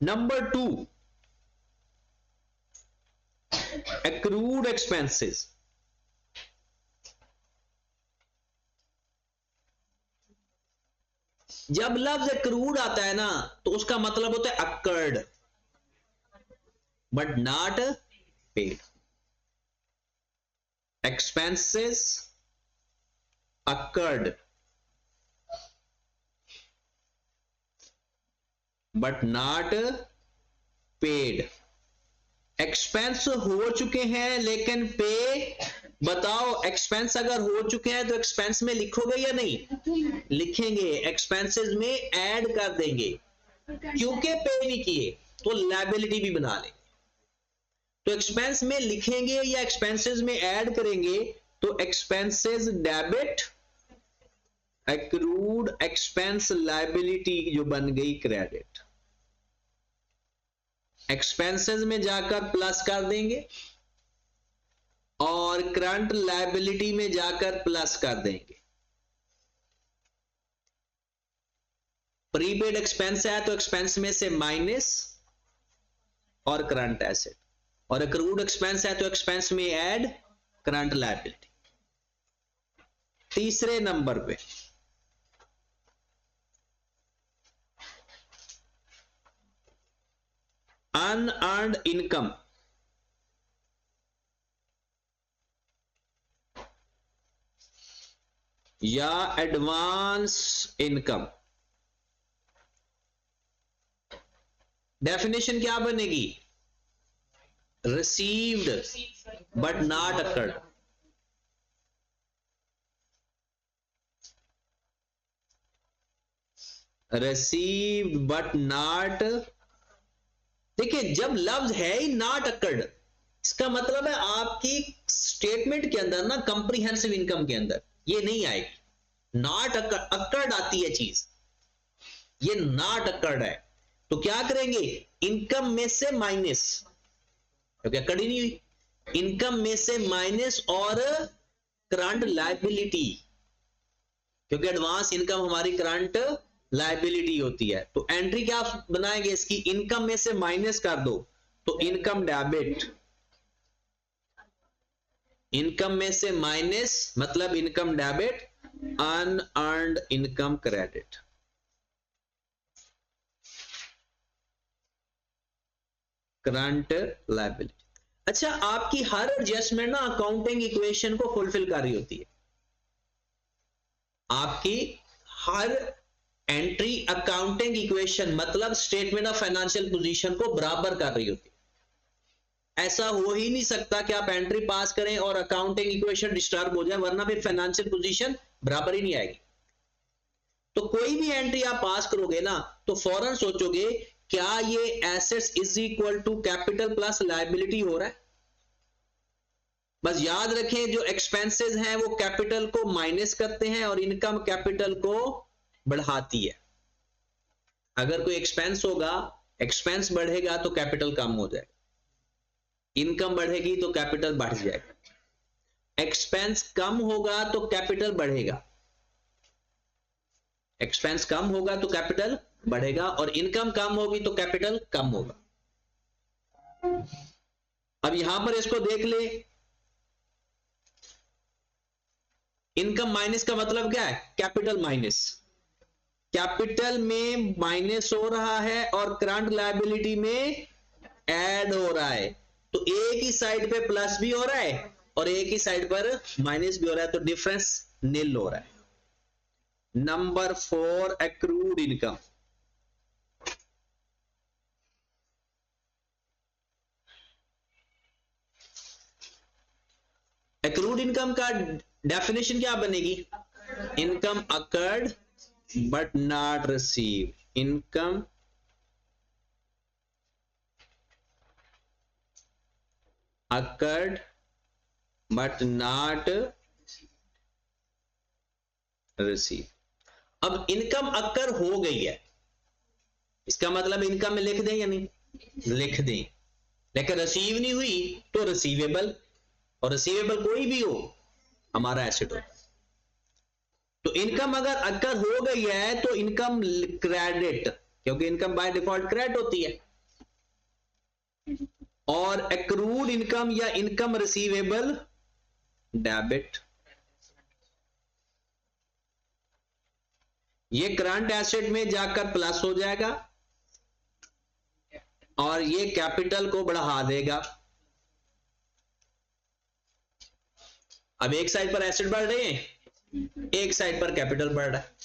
Number 2, accrued expenses. जब लफ्ज एक्रूड आता है ना तो उसका मतलब होता है accrued but not paid. Expenses accrued but not paid. Expense हो चुके हैं लेकिन पे, बताओ, एक्सपेंस अगर हो चुके हैं तो एक्सपेंस में लिखोगे या नहीं? लिखेंगे, एक्सपेंसेस में ऐड कर देंगे, क्योंकि पे नहीं किए तो लायबिलिटी भी बना लेंगे। तो एक्सपेंस में लिखेंगे या एक्सपेंसेस में ऐड करेंगे, तो expenses debit, accrued expense liability जो बन गई क्रेडिट। एक्सपेंसेस में जाकर प्लस कर देंगे और करंट लायबिलिटी में जाकर प्लस कर देंगे। प्रीपेड एक्सपेंस है तो एक्सपेंस में से माइनस और करंट एसेट, और एक्रूड एक्सपेंस है तो एक्सपेंस में ऐड करंट लायबिलिटी। तीसरे नंबर पे अनअर्न्ड इनकम, या एडवांस इनकम। डेफिनेशन क्या बनेगी? Received but not occurred. Received but not, देखिए जब लफ्ज है ही नॉट अकर्ड, इसका मतलब है आपकी स्टेटमेंट के अंदर ना, कंप्रीहेंसिव इनकम के अंदर ये नहीं आएगी। नॉट अकर्ड आती है चीज, ये नॉट अकर्ड है, तो क्या करेंगे? इनकम में से माइनस, क्योंकि अकर्ड ही नहीं हुई, इनकम में से माइनस और करंट लायबिलिटी, क्योंकि एडवांस इनकम हमारी करंट लायबिलिटी होती है। तो एंट्री क्या बनाएंगे इसकी? इनकम में से माइनस कर दो तो इनकम डेबिट, इनकम में से माइनस मतलब income debit, unearned income credit. Current liability. अच्छा, आपकी हर एडजस्टमेंट ना अकाउंटिंग इक्वेशन को फुलफिल कर रही होती है। आपकी हर एंट्री अकाउंटिंग इक्वेशन मतलब स्टेटमेंट ऑफ फाइनेंशियल पोजीशन को बराबर कर रही होती है। ऐसा हो ही नहीं सकता कि आप एंट्री पास करें और अकाउंटिंग इक्वेशन डिस्टर्ब हो जाए, वरना फिर फाइनेंशियल पोजीशन बराबर ही नहीं आएगी। तो कोई भी एंट्री आप पास करोगे ना, तो फौरन सोचोगे क्या ये assets is equal to capital plus liability हो रहा है। बस याद रखें, जो एक्सपेंसेस हैं वो कैपिटल को माइनस करते हैं और इनकम कैपिटल को बढ़ाती है। अगर कोई एक्सपेंस होगा, एक्सपेंस बढ़ेगा तो कैपिटल कम हो जाएगा, इनकम बढ़ेगी तो कैपिटल बढ़ जाएगा। एक्सपेंस कम होगा तो कैपिटल बढ़ेगा, एक्सपेंस कम होगा तो कैपिटल बढ़ेगा, और इनकम कम होगी तो कैपिटल कम होगा। अब यहां पर इसको देख ले, इनकम माइनस का मतलब क्या है? Capital minus. कैपिटल में माइनस हो रहा है और करंट लायबिलिटी में ऐड हो रहा है, तो एक ही साइड पे प्लस भी हो रहा है और एक ही साइड पर माइनस भी हो रहा है, तो डिफरेंस निल हो रहा है। Number 4, accrued income. Accrued income का डेफिनेशन क्या बनेगी? Income occurred but not received, income occurred but not receive. अब इनकम अकर हो गई है, इसका मतलब इनकम में लिख दें या नहीं? लिख दें, लेकिन रिसीव नहीं हुई तो रिसीवेबल, और रिसीवेबल कोई भी हो हमारा एसेट हो। तो इनकम अगर अकर हो गई है तो इनकम क्रेडिट, क्योंकि इनकम बाय डिफॉल्ट क्रेडिट होती है, और एक्रूड इनकम या इनकम रिसीवेबल डेबिट। ये करंट एसेट में जाकर प्लस हो जाएगा और ये कैपिटल को बढ़ा देगा। अब एक साइड पर एसेट बढ़ रहे हैं, एक साइड पर कैपिटल बढ़ रहा है।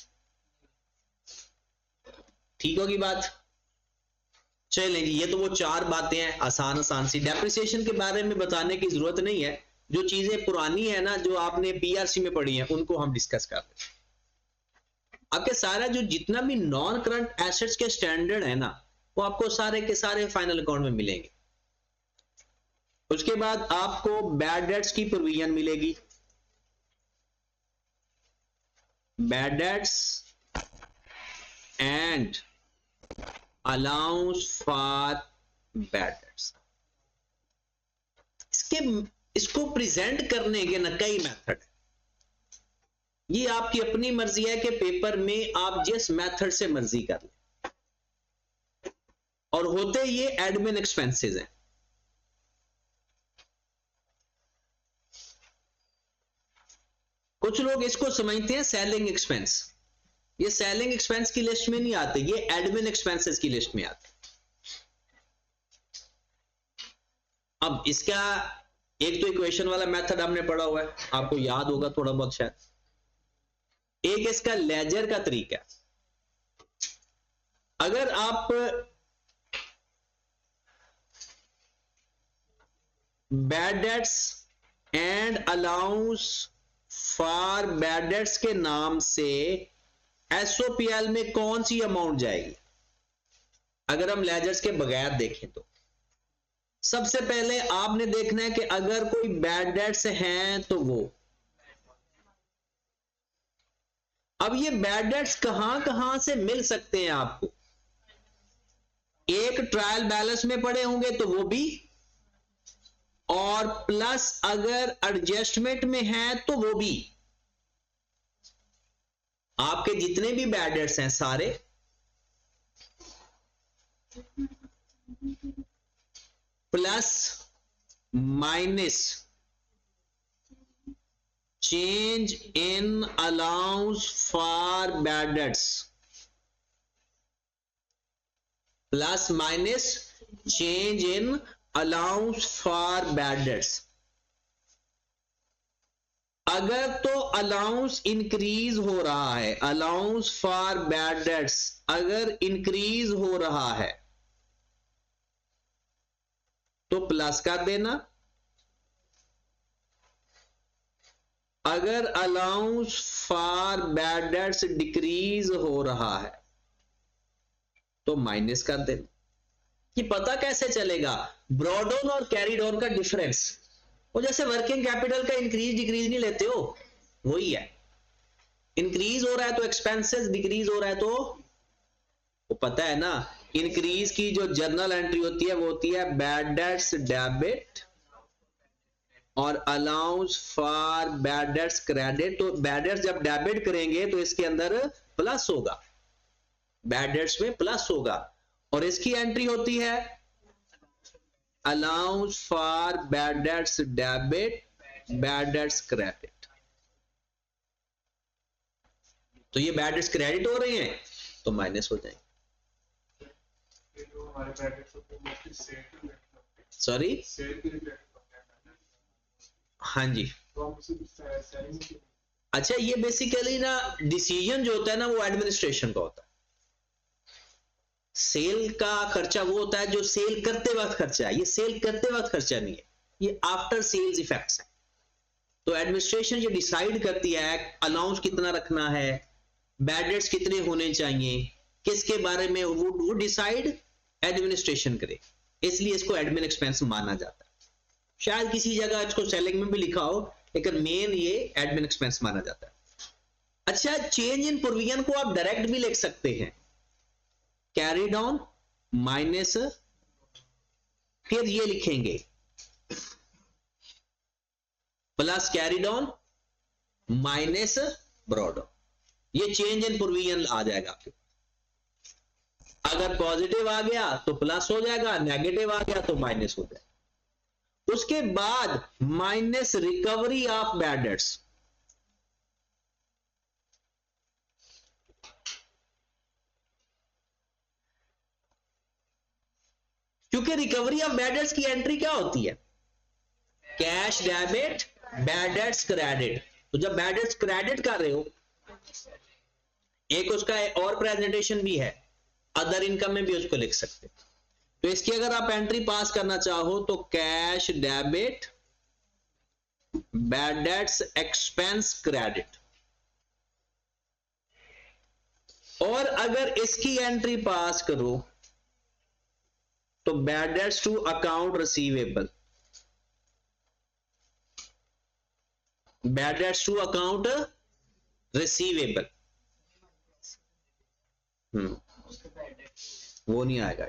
ठीक होगी बात? चलेंगे, ये तो वो 4 बातें हैं आसान आसान सी। डेप्रिसिएशन के बारे में बताने की जरूरत नहीं है, जो चीजें पुरानी है ना, जो आपने पीआरसी में पढ़ी हैं, उनको हम डिस्कस कर रहे हैं। आपके सारा जो जितना भी नॉन करंट एसेट्स के स्टैंडर्ड है ना, वो आपको सारे के सारे फाइनल अकाउंट में मिलेंगे। उसके बाद आपको बैड डेट्स की प्रोविजन मिलेगी, bad debts and allowance for bad debts. इसको प्रेजेंट करने के ना कई मेथड, ये आपकी अपनी मर्जी है कि पेपर में आप जिस मेथड से मर्जी कर लें, और होते ये एडमिन एक्सपेंसेस हैं। कुछ लोग इसको समझते हैं सेलिंग एक्सपेंस, ये सेलिंग एक्सपेंस की लिस्ट में नहीं आते, ये एडमिन एक्सपेंसेस की लिस्ट में आते। अब इसका एक तो इक्वेशन वाला मेथड हमने पढ़ा हुआ है, आपको याद होगा थोड़ा बहुत शायद। एक इसका लेजर का तरीका, अगर आप bad debts and allowance for bad debts के नाम से एसओपीएल में कौन सी अमाउंट जाएगी, अगर हम लेजर्स के बगैर देखें तो सबसे पहले आपने देखना है कि अगर कोई बैड डेट्स हैं तो वो, अब ये बैड डेट्स कहां कहां से मिल सकते हैं आपको, एक ट्रायल बैलेंस में पड़े होंगे तो वो भी, और प्लस अगर एडजस्टमेंट में है तो वो भी। आपके जितने भी बैड डेट्स हैं सारे plus minus change in allowance for bad debts, plus minus change in allowance for bad debts. अगर तो अलाउंस इंक्रीज हो रहा है, अलाउंस फॉर बैड डेट्स अगर इंक्रीज हो रहा है तो प्लस कर देना, अगर allowance for bad debts decrease हो रहा है तो माइनस कर देना। कि पता कैसे चलेगा, ब्रॉड ऑन और कैरीड ऑन का डिफरेंस, वो जैसे वर्किंग कैपिटल का इंक्रीज डिक्रीज नहीं लेते हो, वही है। इंक्रीज हो रहा है तो एक्सपेंसेस, डिक्रीज हो रहा है तो वो पता है ना, इंक्रीज की जो जर्नल एंट्री होती है वो होती है बैड डेट्स डेबिट और allowance for bad debts credit. तो बैड डेट्स जब डेबिट करेंगे तो इसके अंदर प्लस होगा, बैड डेट्स में प्लस होगा, और इसकी एंट्री होती है allowance for bad debts debit, bad dates credit. तो ये बैड डेट्स क्रेडिट हो रही हैं तो माइनस हो जाएंगे। सॉरी, हाँ जी, अच्छा ये बेसिकली ना डिसीजन जो होता है ना वो एडमिनिस्ट्रेशन का होता है। सेल का खर्चा वो होता है जो सेल करते वक्त खर्चा है, ये सेल करते वक्त खर्चा नहीं है, ये आफ्टर सेल्स इफेक्ट्स है। तो एडमिनिस्ट्रेशन ये डिसाइड करती है अलाउंस कितना रखना है, बैड डेट्स कितने होने चाहिए, किसके बारे में वो डिसाइड एडमिनिस्ट्रेशन करे, इसलिए इसको एडमिन एक्सपेंस माना जाता है। शायद किसी जगह इसको सेलिंग में भी लिखा हो, लेकिन मेन ये एडमिन एक्सपेंस माना जाता है। अच्छा, चेंज इन प्रोविजन को आप डायरेक्ट भी लिख सकते हैं, कैरीड ऑन माइनस, फिर ये लिखेंगे plus carried on minus brought on, ये चेंज इन प्रोविजन आ जाएगा आपके। अगर पॉजिटिव आ गया तो प्लस हो जाएगा, नेगेटिव आ गया तो माइनस हो जाएगा। उसके बाद minus recovery of bad debts, क्योंकि रिकवरी ऑफ बैड डेट्स की एंट्री क्या होती है, cash debit bad dates credit. तो जब बैड डेट्स क्रेडिट कर रहे हो, एक उसका और प्रेजेंटेशन भी है, अदर इनकम में भी उसको लिख सकते हैं। तो इसकी अगर आप एंट्री पास करना चाहो तो cash debit bad debts expense credit, और अगर इसकी एंट्री पास करो तो bad debts to account receivable, bad debts to account receivable, वो नहीं आएगा।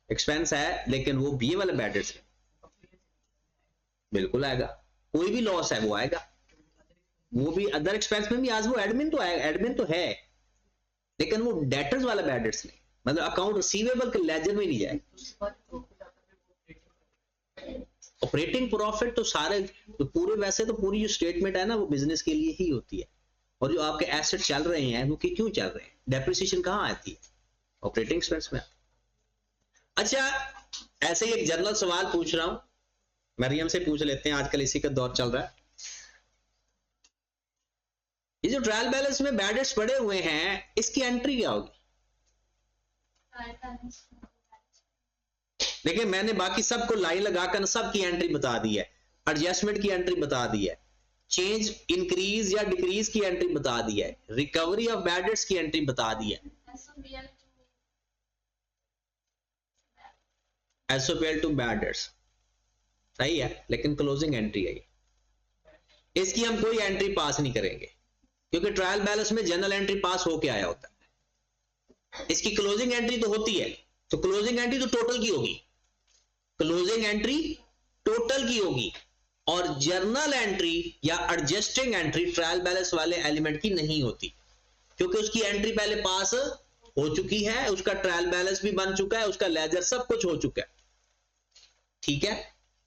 एक्सपेंस है लेकिन वो बीए वाले बैड डेट्स बिल्कुल आएगा। कोई भी लॉस है वो आएगा, वो भी अदर एक्सपेंस में भी। आज वो एडमिन तो आएगा, एडमिन तो है, लेकिन वो डेटर्स वाला बैड डेट्स नहीं, मतलब अकाउंट रिसीवेबल के लेजर में नहीं जाएगा। ऑपरेटिंग प्रॉफिट तो सारे तो पूरे, वैसे तो पूरी जो स्टेटमेंट है ना वो बिजनेस के लिए ही होती है, और जो आपके एसेट चल रहे हैं वो क्यों चल रहे हैं, डेप्रिसिएशन कहाँ आती है, ऑपरेटिंग एक्सपेंस में। अच्छा, ऐसे ही एक जनरल सवाल पूछ रहा हूं, मरियम से पूछ लेते हैं, आजकल इसी का दौर चल रहा है। ये जो ट्रायल बैलेंस में बैड डेट्स पड़े हुए हैं, इसकी एंट्री क्या होगी? देखिए मैंने बाकी सबको लाइन लगाकर सबकी एंट्री बता दी है, एडजस्टमेंट की एंट्री बता दी है, चेंज इंक्रीज या डिक्रीज की एंट्री बता दी है, रिकवरी ऑफ बैड डेट्स की एंट्री बता दी है, एसओपीएल टू बैड डेट्स सही है, लेकिन क्लोजिंग एंट्री है, इसकी हम कोई एंट्री पास नहीं करेंगे, क्योंकि ट्रायल बैलेंस में जनरल एंट्री पास होके आया होता है, इसकी क्लोजिंग एंट्री तो होती है, तो क्लोजिंग एंट्री तो टोटल की होगी, क्लोजिंग एंट्री टोटल की होगी, और जर्नल एंट्री या एडजस्टिंग एंट्री ट्रायल बैलेंस वाले एलिमेंट की नहीं होती, क्योंकि उसकी एंट्री पहले पास हो चुकी है, उसका ट्रायल बैलेंस भी बन चुका है, उसका लेजर सब कुछ हो चुका है, ठीक है।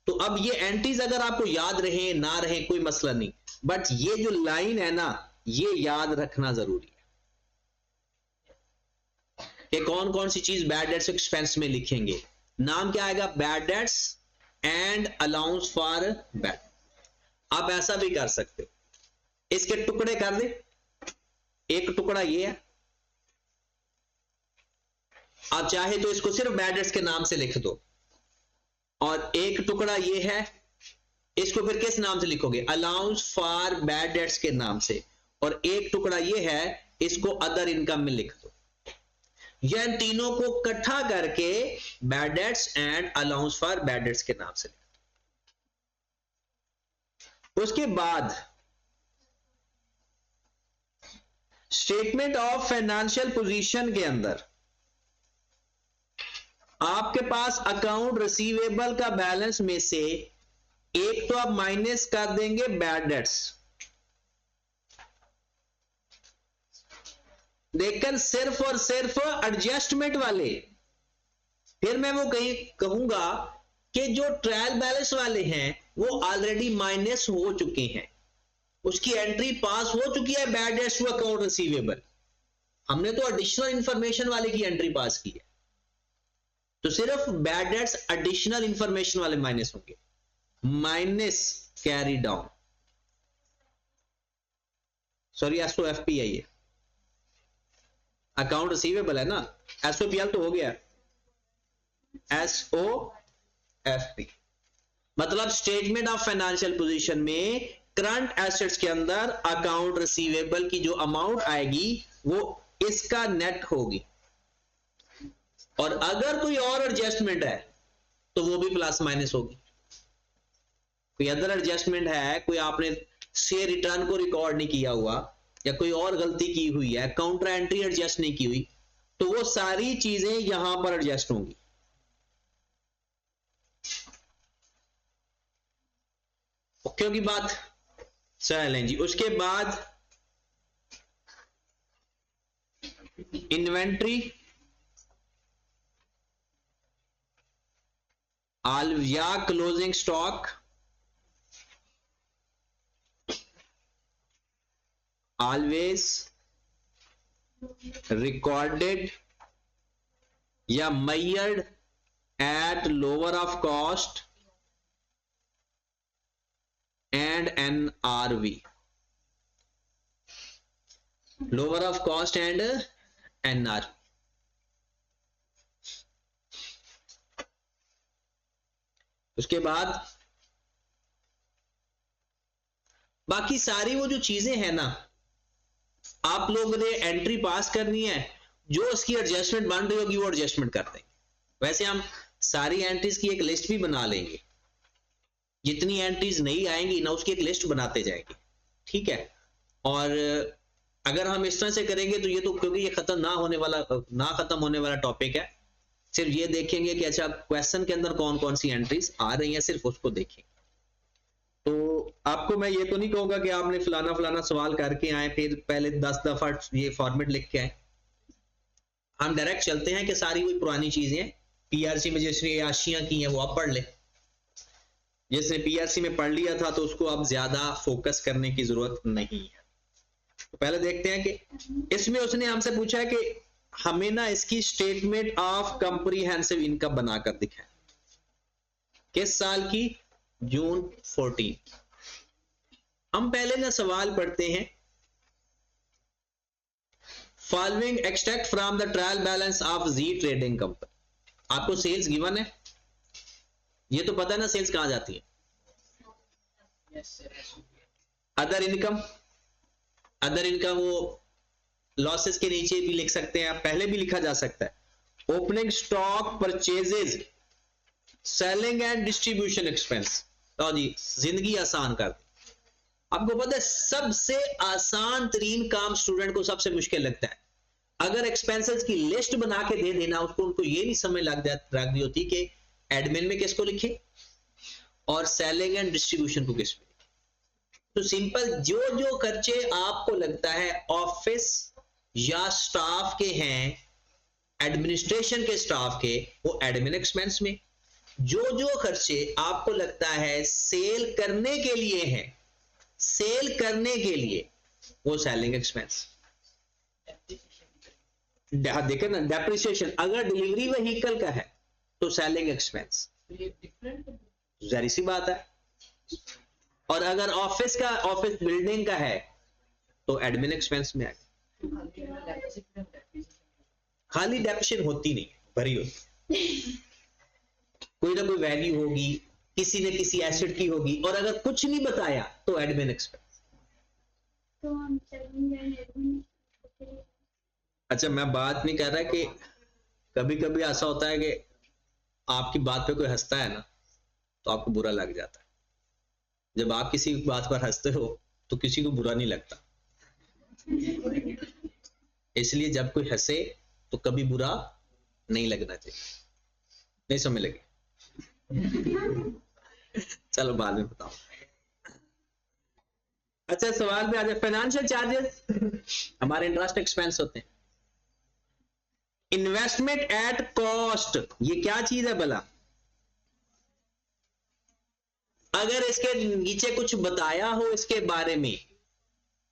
तो अब ये एंट्रीज अगर आपको याद रहे ना रहे कोई मसला नहीं, बट ये जो लाइन है ना ये याद रखना जरूरी है कि कौन कौन सी चीज बैड डेट्स एक्सपेंस में लिखेंगे। नाम क्या आएगा? Bad debts and allowance for bad. आप ऐसा भी कर सकते हो, इसके टुकड़े कर दे, एक टुकड़ा ये है, आप चाहे तो इसको सिर्फ बैड डेट्स के नाम से लिख दो, और एक टुकड़ा ये है, इसको फिर किस नाम से लिखोगे? अलाउंस फॉर बैड डेट्स के नाम से, और एक टुकड़ा ये है, इसको अदर इनकम में लिख दो। यह इन तीनों को इकट्ठा करके bad debts and allowance for bad debts के नाम से लिख दो। उसके बाद स्टेटमेंट ऑफ फाइनेंशियल पोजीशन के अंदर आपके पास अकाउंट रिसीवेबल का बैलेंस में से एक तो आप माइनस कर देंगे बैड डेट्स, लेकिन सिर्फ और सिर्फ एडजस्टमेंट वाले। फिर मैं वो कहीं कहूंगा कि जो ट्रायल बैलेंस वाले हैं वो ऑलरेडी माइनस हो चुके हैं, उसकी एंट्री पास हो चुकी है bad debts to account receivable, हमने तो एडिशनल इंफॉर्मेशन वाले की एंट्री पास की है, तो सिर्फ बैड डेट्स एडिशनल इंफॉर्मेशन वाले माइनस होंगे, माइनस कैरी डाउन, सॉरी एसओएफपी है, ये अकाउंट रिसीवेबल है ना, एसओपीएल तो हो गया, एसओएफपी मतलब स्टेटमेंट ऑफ फाइनेंशियल पोजीशन में करंट एसेट्स के अंदर अकाउंट रिसीवेबल की जो अमाउंट आएगी वो इसका नेट होगी, और अगर कोई और एडजस्टमेंट है तो वो भी प्लस माइनस होगी। कोई अदर एडजस्टमेंट है, कोई आपने शेयर रिटर्न को रिकॉर्ड नहीं किया हुआ, या कोई और गलती की हुई है, काउंटर एंट्री एडजस्ट नहीं की हुई, तो वो सारी चीजें यहां पर एडजस्ट होंगी। ओके होगी बात? चलें जी, उसके बाद इन्वेंट्री या क्लोजिंग स्टॉक always recorded या measured at lower of cost and NRV, lower of cost and NRV। उसके बाद बाकी सारी वो जो चीजें हैं ना, आप लोगों ने एंट्री पास करनी है, जो उसकी एडजस्टमेंट बन रही होगी वो एडजस्टमेंट कर देंगे। वैसे हम सारी एंट्रीज की एक लिस्ट भी बना लेंगे, जितनी एंट्रीज नहीं आएंगी ना उसकी एक लिस्ट बनाते जाएंगे, ठीक है। और अगर हम इस तरह से करेंगे तो ये तो, क्योंकि ये खत्म ना खत्म होने वाला टॉपिक है, सिर्फ ये देखेंगे कि अच्छा क्वेश्चन के अंदर कौन कौन सी एंट्रीज आ रही हैं, सिर्फ उसको देखेंगे। तो आपको मैं ये तो नहीं कहूंगा कि आपने फलाना फलाना सवाल करके आए फिर पहले 10 दफा ये फॉर्मेट लिख के आए। हम डायरेक्ट चलते हैं कि सारी वही पुरानी चीजें पीआरसी में जिसने आशियां की हैं वो आप पढ़ ले, जिसने पीआरसी में पढ़ लिया था तो उसको अब ज्यादा फोकस करने की जरूरत नहीं है। तो पहले देखते हैं कि इसमें उसने हमसे पूछा है कि हमें ना इसकी स्टेटमेंट ऑफ कंप्रीहेंसिव इनकम बनाकर दिखाएं, किस साल की, जून 14। हम पहले ना सवाल पढ़ते हैं, following extract from the trial balance of G trading company. आपको सेल्स गिवन है, ये तो पता है ना सेल्स कहां जाती है। अदर इनकम वो लॉसेस के नीचे भी लिख सकते हैं, पहले भी लिखा जा सकता है। Opening stock purchases, selling and distribution expense. तो जी जिंदगी आसान कर दी। आपको पता है सबसे आसान तरीन काम स्टूडेंट को सबसे मुश्किल लगता है। अगर एक्सपेंसेस की लिस्ट बना के दे देना उसको, उनको ये नहीं समझ लग रही होती कि एडमिन में किसको लिखे और सेलिंग एंड डिस्ट्रीब्यूशन को किस में। तो सिंपल जो जो खर्चे आपको लगता है ऑफिस या स्टाफ के हैं, एडमिनिस्ट्रेशन के स्टाफ के, वो एडमिन एक्सपेंस में। जो जो खर्चे आपको लगता है सेल करने के लिए हैं, सेल करने के लिए, वो सेलिंग एक्सपेंस। देखें ना, डेप्रिसिएशन अगर डिलीवरी व्हीकल का है तो सेलिंग एक्सपेंस, जारी सी बात है। और अगर ऑफिस बिल्डिंग का है तो एडमिन एक्सपेंस में आएगा। खाली डेप्रिसिएशन होती नहीं, भरी होती, कोई ना कोई वैल्यू होगी, किसी ने किसी एसेट की होगी, और अगर कुछ नहीं बताया तो एडमिन एक्सपेंस। अच्छा, मैं बात नहीं कर रहा कि कभी कभी ऐसा होता है कि आपकी बात पे कोई हंसता है ना तो आपको बुरा लग जाता है। जब आप किसी बात पर हंसते हो तो किसी को बुरा नहीं लगता, इसलिए जब कोई हंसे तो कभी बुरा नहीं लगना चाहिए। नहीं समझ लगे? चलो बाद में बताओ। अच्छा, सवाल पे आ जाए। फाइनेंशियल चार्जेस हमारे इंटरेस्ट एक्सपेंस होते हैं। इन्वेस्टमेंट एट कॉस्ट, ये क्या चीज है भला? अगर इसके नीचे कुछ बताया हो इसके बारे में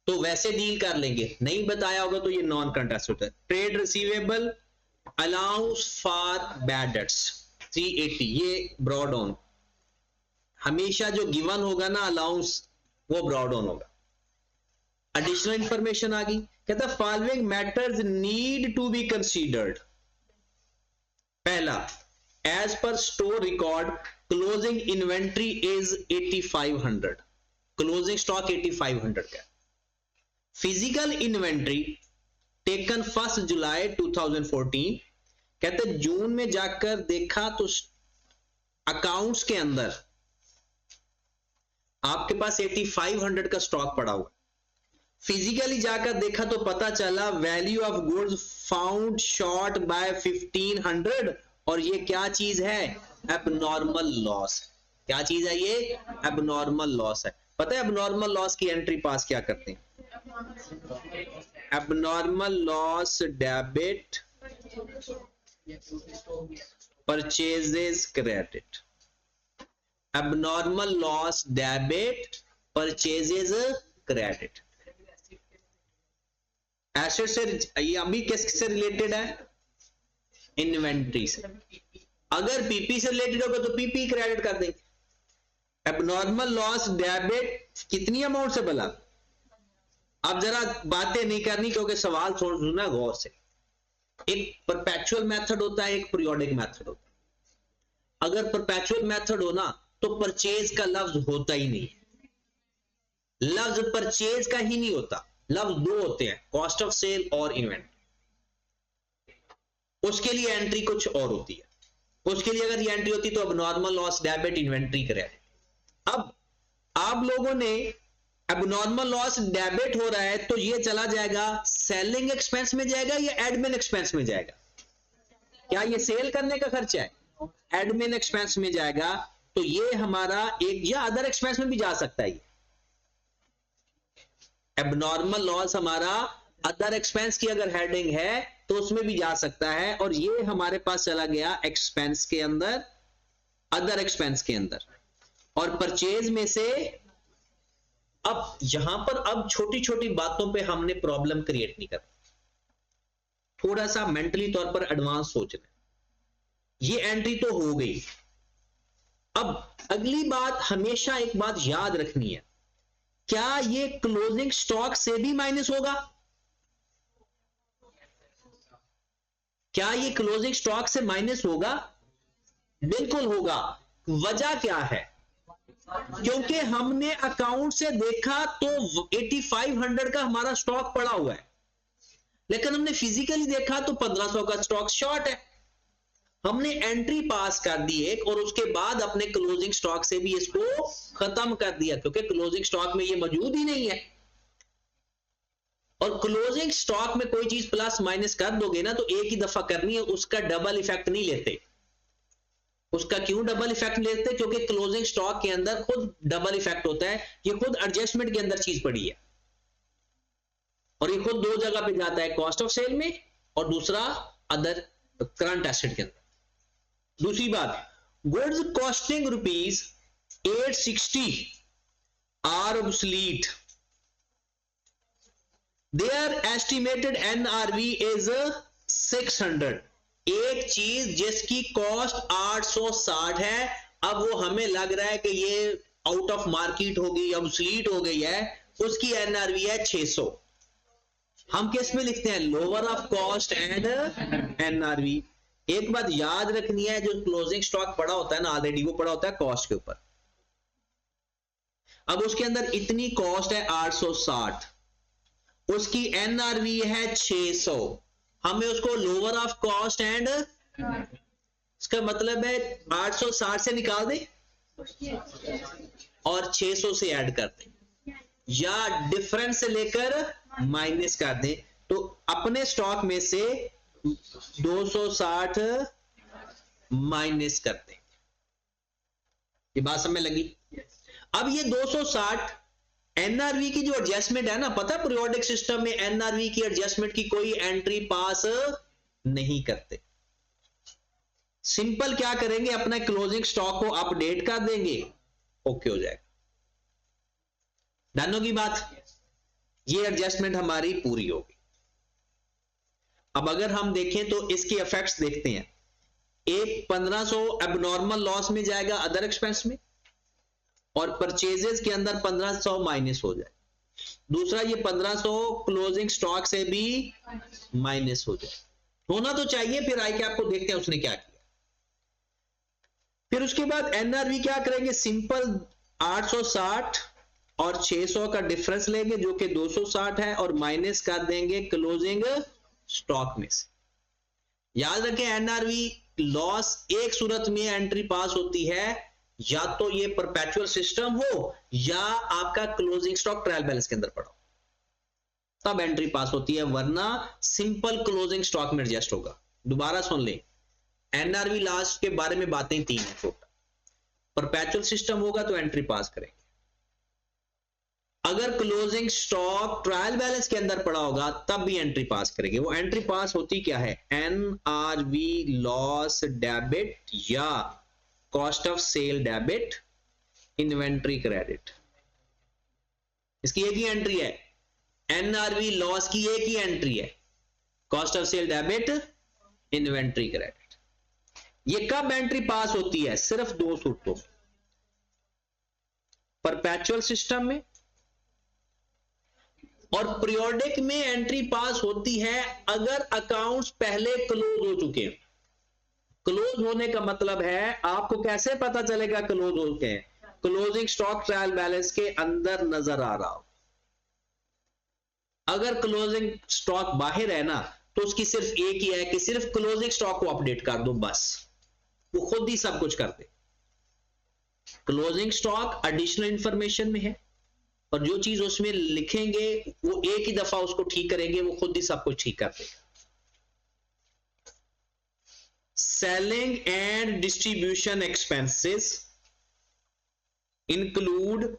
तो वैसे डील कर लेंगे, नहीं बताया होगा तो ये नॉन करंट एसेट है। Trade receivable, allowance for bad debts 380, ये ब्रॉड ऑन। हमेशा जो गिवन होगा ना अलाउंस, वो ब्रॉड ऑन होगा। एडिशनल इंफॉर्मेशन आ गई, कहता following matters need to be considered. पहला, as per store record closing inventory is 8500, closing stock 8500 का। फिजिकल इन्वेंट्री टेकन 1 जुलाई 2014, कहते जून में जाकर देखा तो अकाउंट्स के अंदर आपके पास 8500 का स्टॉक पड़ा हुआ। फिजिकली जाकर देखा तो पता चला value of goods found short by 1500, और ये क्या चीज है? Abnormal loss. क्या चीज है ये? एबनॉर्मल लॉस है। पता है एबनॉर्मल लॉस की एंट्री पास क्या करते हैं? Abnormal loss debit, purchases credit. Abnormal loss debit, purchases credit. Asset से, ये अभी किससे रिलेटेड है? इन्वेंट्री से। अगर पीपी से रिलेटेड होगा तो पीपी क्रेडिट कर देंगे। एबनॉर्मल लॉस डेबिट कितनी अमाउंट से भला? अब जरा बातें नहीं करनी क्योंकि सवाल सुनना गौर से। एक परपेचुअल मेथड होता है, एक पीरियोडिक मेथड होता है। अगर परपेचुअल मेथड हो ना तो परचेज का लफ्ज होता ही नहीं, लफ्ज परचेज का ही नहीं होता। लफ्ज दो होते हैं, कॉस्ट ऑफ सेल और इन्वेंट्री। उसके लिए एंट्री कुछ और होती है। उसके लिए अगर ये एंट्री होती तो अब normal loss debit inventory credit. अब आप लोगों ने अब नॉर्मल लॉस डेबिट हो रहा है तो ये चला जाएगा सेलिंग एक्सपेंस में जाएगा या एडमिन एक्सपेंस में जाएगा? क्या ये सेल करने का खर्चा है? एडमिन एक्सपेंस में जाएगा। तो ये हमारा एक, या अदर एक्सपेंस में भी जा सकता है। एबनॉर्मल लॉस हमारा अदर एक्सपेंस की अगर हेडिंग है तो उसमें भी जा सकता है, और ये हमारे पास चला गया एक्सपेंस के अंदर, अदर एक्सपेंस के अंदर। और परचेज में से अब यहां पर अब छोटी छोटी बातों पे हमने प्रॉब्लम क्रिएट नहीं करना, थोड़ा सा मेंटली तौर पर एडवांस सोचना। ये एंट्री तो हो गई। अब अगली बात, हमेशा एक बात याद रखनी है, क्या ये क्लोजिंग स्टॉक से भी माइनस होगा? क्या ये क्लोजिंग स्टॉक से माइनस होगा? बिल्कुल होगा। वजह क्या है? क्योंकि हमने अकाउंट से देखा तो 8500 का हमारा स्टॉक पड़ा हुआ है, लेकिन हमने फिजिकली देखा तो 1500 का स्टॉक शॉर्ट है। हमने एंट्री पास कर दी एक, और उसके बाद अपने क्लोजिंग स्टॉक से भी इसको खत्म कर दिया, क्योंकि क्लोजिंग स्टॉक में ये मौजूद ही नहीं है। और क्लोजिंग स्टॉक में कोई चीज प्लस माइनस कर दोगे ना तो एक ही दफा करनी है, उसका डबल इफेक्ट नहीं लेते। उसका क्यों डबल इफेक्ट लेते? क्योंकि क्लोजिंग स्टॉक के अंदर खुद डबल इफेक्ट होता है, ये खुद एडजस्टमेंट के अंदर चीज पड़ी है, और ये खुद दो जगह पे जाता है, कॉस्ट ऑफ सेल में और दूसरा अदर करंट एसेट के अंदर। दूसरी बात, goods costing rupees 860 are obsolete, their estimated NRV is 600। एक चीज जिसकी कॉस्ट 860 है, अब वो हमें लग रहा है कि ये आउट ऑफ मार्केट हो गई, ऑब्सलीट हो गई है, उसकी NRV है 600। हम किस में लिखते हैं? Lower of cost and NRV। एक बात याद रखनी है, जो क्लोजिंग स्टॉक पड़ा होता है ना ऑलरेडी, वो पड़ा होता है कॉस्ट के ऊपर। अब उसके अंदर इतनी कॉस्ट है 860, उसकी NRV है 600, हमें उसको लोअर ऑफ कॉस्ट एंड, इसका मतलब है 860 से निकाल दे और 600 से ऐड कर दे, या डिफरेंस से लेकर माइनस कर दे। तो अपने स्टॉक में से 260 माइनस कर दे। ये बात समझ लगी? अब ये 260 NRV की जो एडजस्टमेंट है ना, पता है पीरियोडिक सिस्टम में NRV की एडजस्टमेंट की कोई एंट्री पास नहीं करते। सिंपल क्या करेंगे, अपना क्लोजिंग स्टॉक को अपडेट कर देंगे, ओके हो जाएगा। डन होगी बात? ये एडजस्टमेंट हमारी पूरी होगी। अब अगर हम देखें तो इसके इफेक्ट्स देखते हैं। एक 1500 एबनॉर्मल लॉस में जाएगा अदर एक्सपेंस में, और परचेजेस के अंदर 1500 माइनस हो जाए। दूसरा, ये 1500 क्लोजिंग स्टॉक से भी माइनस हो जाए, होना तो चाहिए। फिर आई कैप को देखते हैं उसने क्या किया। फिर उसके बाद NRV क्या करेंगे, सिंपल 860 और 600 का डिफरेंस लेंगे जो कि 260 है, और माइनस कर देंगे क्लोजिंग स्टॉक में से। याद रखें, NRV लॉस एक सूरत में एंट्री पास होती है, या तो ये परपेचुअल सिस्टम हो या आपका क्लोजिंग स्टॉक ट्रायल बैलेंस के अंदर पड़ा हो, तब एंट्री पास होती है, वरना सिंपल क्लोजिंग स्टॉक में एडजस्ट होगा। दोबारा सुन लें, NRV लॉस के बारे में बातें तीन है टोटल। परपेचुअल सिस्टम होगा तो एंट्री पास करेंगे, अगर क्लोजिंग स्टॉक ट्रायल बैलेंस के अंदर पड़ा होगा तब भी एंट्री पास करेंगे। वो एंट्री पास होती क्या है? NRV लॉस डेबिट या cost of sale debit inventory credit. इसकी एक ही एंट्री है, NRV लॉस की एक ही एंट्री है, cost of sale debit inventory credit. ये कब एंट्री पास होती है? सिर्फ दो सूरतों, परपेचुअल सिस्टम में और पीरियोडिक में एंट्री पास होती है अगर अकाउंट्स पहले क्लोज हो चुके हैं। क्लोज होने का मतलब है, आपको कैसे पता चलेगा क्लोज हो गए? क्लोजिंग स्टॉक ट्रायल बैलेंस के अंदर नजर आ रहा हो। अगर क्लोजिंग स्टॉक बाहर है ना, तो उसकी सिर्फ एक ही है कि सिर्फ क्लोजिंग स्टॉक को अपडेट कर दो बस। वो खुद ही सब कुछ कर दे। क्लोजिंग स्टॉक एडिशनल इंफॉर्मेशन में है, और जो चीज उसमें लिखेंगे वो एक ही दफा उसको ठीक करेंगे, वो खुद ही सब कुछ ठीक कर देगा। Selling and distribution expenses include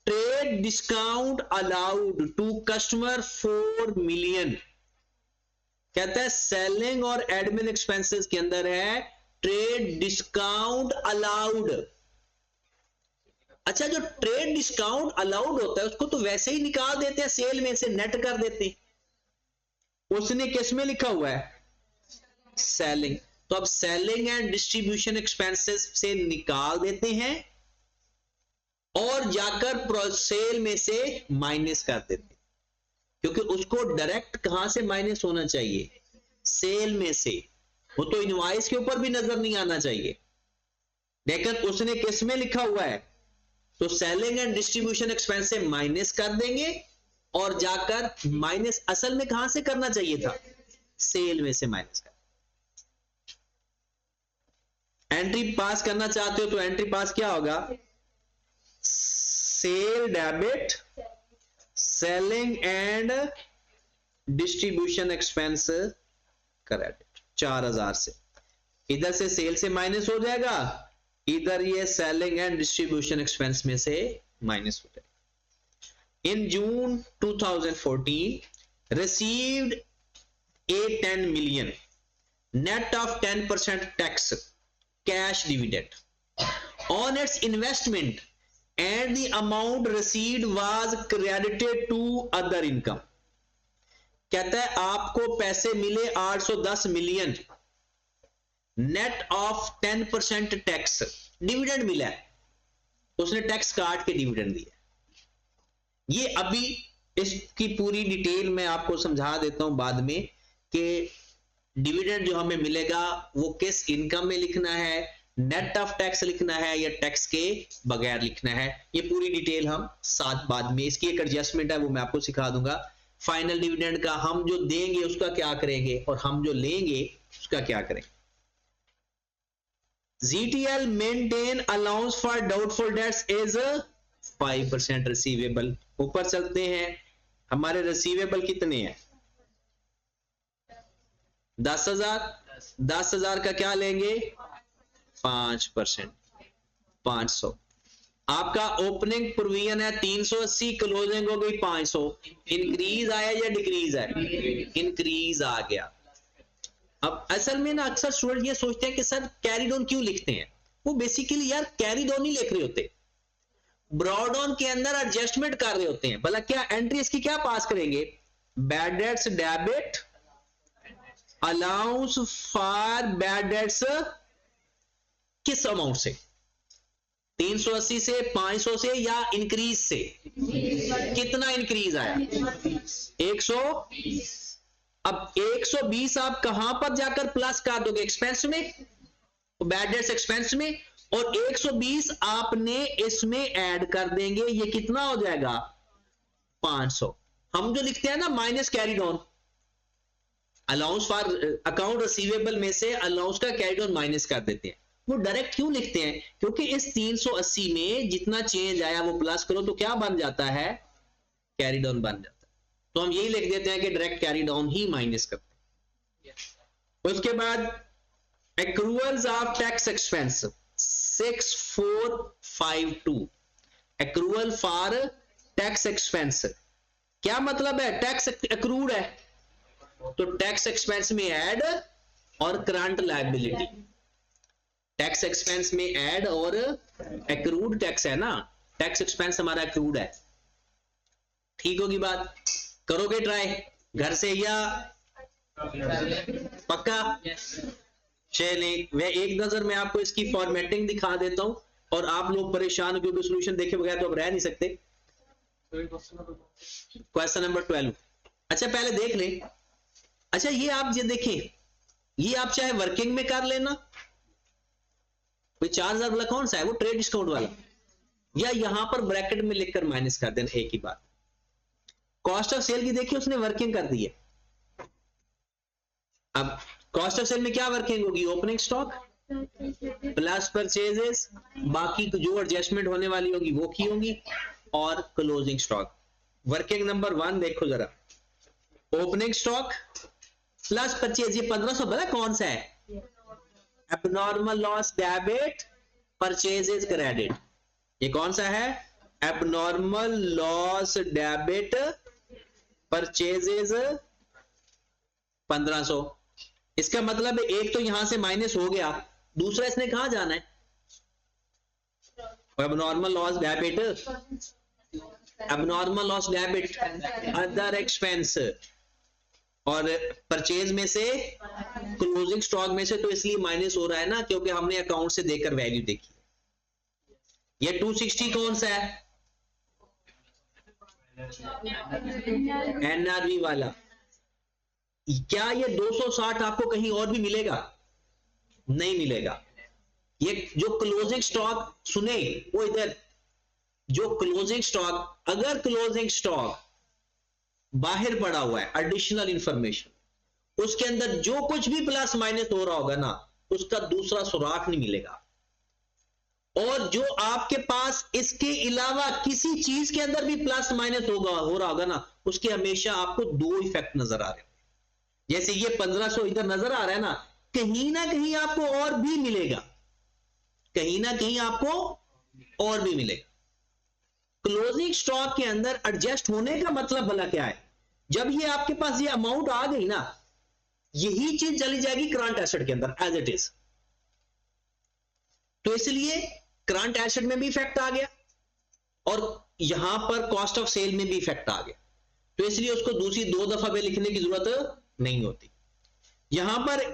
trade discount allowed to customer 4 million। कहता है सेलिंग और एडमिन एक्सपेंसेस के अंदर है ट्रेड डिस्काउंट अलाउड। अच्छा, जो ट्रेड डिस्काउंट अलाउड होता है उसको तो वैसे ही निकाल देते हैं, सेल में से नेट कर देते हैं। उसने किस में लिखा हुआ है? सेलिंग। तो अब सेलिंग एंड डिस्ट्रीब्यूशन एक्सपेंसेस से निकाल देते हैं और जाकर सेल में से माइनस कर देते हैं, क्योंकि उसको डायरेक्ट कहां से माइनस होना चाहिए? सेल में से। वो तो इनवॉइस के ऊपर भी नजर नहीं आना चाहिए, लेकिन उसने किस में लिखा हुआ है? तो सेलिंग एंड डिस्ट्रीब्यूशन एक्सपेंस से माइनस कर देंगे और जाकर माइनस असल में कहां से करना चाहिए था? सेल में से माइनस कर। एंट्री पास करना चाहते हो तो एंट्री पास क्या होगा? Sale debit selling and distribution expense credit 4000 से। इधर से सेल से माइनस हो जाएगा, इधर ये सेलिंग एंड डिस्ट्रीब्यूशन एक्सपेंस में से माइनस हो जाएगा। इन जून 2014 received $10 million net of 10% tax cash dividend on its investment and the amount received was credited to other income। कहता है आपको पैसे मिले 810 million, net of 10% tax dividend मिला है, उसने टैक्स काट के डिविडेंड दिया। ये अभी इसकी पूरी डिटेल मैं आपको समझा देता हूं बाद में कि डिविडेंड जो हमें मिलेगा वो किस इनकम में लिखना है, नेट ऑफ टैक्स लिखना है या टैक्स के बगैर लिखना है। ये पूरी डिटेल हम साथ बाद में, इसकी एक एडजस्टमेंट है वो मैं आपको सिखा दूंगा। फाइनल डिविडेंड का हम जो देंगे उसका क्या करेंगे और हम जो लेंगे उसका क्या करेंगे। ZTL maintain allowance for doubtful debts is 5% receivable. ऊपर चलते हैं, हमारे रिसीवेबल कितने हैं? 10,000 का क्या लेंगे? 5%, 500। आपका ओपनिंग प्रोविजन है 380, क्लोजिंग हो गई 500। इंक्रीज आया या डिक्रीज है? इंक्रीज आ गया। अब असल में ना अक्सर स्टूडेंट ये सोचते हैं कि सर कैरीड ऑन क्यों लिखते हैं? वो बेसिकली यार कैरीड ऑन ही लिख रहे होते, ब्रॉड ऑन के अंदर एडजस्टमेंट कर रहे होते हैं। भला क्या एंट्री इसकी क्या पास करेंगे? Bad debts debit allowance for bad debts किस अमाउंट से? 380 से, 500 से या इंक्रीज से? कितना इंक्रीज आया? 120। अब 120 आप कहां पर जाकर प्लस कर दोगे? एक्सपेंस में, बैड डेट्स एक्सपेंस में, और 120 आपने इसमें ऐड कर देंगे। ये कितना हो जाएगा? 500। हम जो लिखते हैं ना minus carried on, allowance for account receivable में से अलाउंस का कैरीड ऑन माइनस कर देते हैं। वो डायरेक्ट क्यों लिखते हैं? क्योंकि इस 380 में जितना चेंज आया वो प्लस करो तो क्या बन जाता है? कैरीड ऑन बन जाता है। तो हम यही लिख देते हैं कि डायरेक्ट कैरीड ऑन ही माइनस करते हैं। उसके बाद accruals of tax expense 6452, accrual for tax expense क्या मतलब है? टैक्स एक्रूड है तो टैक्स एक्सपेंस में ऐड और करंट लायबिलिटी, टैक्स एक्सपेंस में ऐड और एक्रूड टैक्स है ना, टैक्स एक्सपेंस हमारा एक्रूड है। ठीक होगी बात? करोगे ट्राई घर से या पक्का? चलिए मैं एक नजर में आपको इसकी फॉर्मेटिंग दिखा देता हूं और आप लोग परेशान क्योंकि सोल्यूशन देखे बगैर तो अब रह नहीं सकते। Question number 12। अच्छा पहले देख लें। अच्छा ये आप ये देखें, ये आप चाहे वर्किंग में कर लेना, कोई 4000 वाला कौन सा है? वो ट्रेड डिस्काउंट वाला, या यहां पर ब्रैकेट में लिखकर माइनस कर देना, एक ही बात। कॉस्ट ऑफ सेल की देखिए उसने वर्किंग कर दी है। अब कॉस्ट ऑफ सेल में क्या वर्किंग होगी? ओपनिंग स्टॉक प्लस परचेजेस, बाकी जो एडजस्टमेंट होने वाली होगी वो की होंगी, और क्लोजिंग स्टॉक। वर्किंग नंबर 1 देखो जरा, ओपनिंग स्टॉक प्लस परचेज, ये 1500 पता कौन सा है? Abnormal loss debit purchases credit. ये कौन सा है? Abnormal loss debit purchases 1500। इसका मतलब है एक तो यहां से माइनस हो गया, दूसरा इसने कहां जाना है? Abnormal loss debit, abnormal loss debit other expense, और परचेज में से क्लोजिंग स्टॉक में से तो इसलिए माइनस हो रहा है ना, क्योंकि हमने अकाउंट से देकर वैल्यू देखी। ये 260 कौन सा है? एनआरवी वाला। क्या ये 260 आपको कहीं और भी मिलेगा? नहीं मिलेगा। ये जो क्लोजिंग स्टॉक, सुने वो इधर, जो क्लोजिंग स्टॉक, अगर क्लोजिंग स्टॉक बाहर पड़ा हुआ है एडिशनल इंफॉर्मेशन, उसके अंदर जो कुछ भी प्लस माइनस हो रहा होगा ना, उसका दूसरा सुराख नहीं मिलेगा। और जो आपके पास इसके अलावा किसी चीज के अंदर भी प्लस माइनस हो रहा होगा ना, उसके हमेशा आपको दो इफेक्ट नजर आ रहे हैं। जैसे ये 1500 इधर नजर आ रहा है ना कहीं आपको और भी मिलेगा, कहीं ना कहीं आपको और भी मिलेगा। क्लोजिंग स्टॉक के अंदर एडजस्ट होने का मतलब भला क्या है? जब ये आपके पास ये अमाउंट आ गई ना, यही चीज चली जाएगी करंट एसेट के अंदर एज इट इज। तो इसलिए करंट एसेट में भी इफेक्ट आ गया और यहां पर कॉस्ट ऑफ सेल में भी इफेक्ट आ गया। तो इसलिए उसको दूसरी दो दफा पे लिखने की जरूरत नहीं होती। यहां पर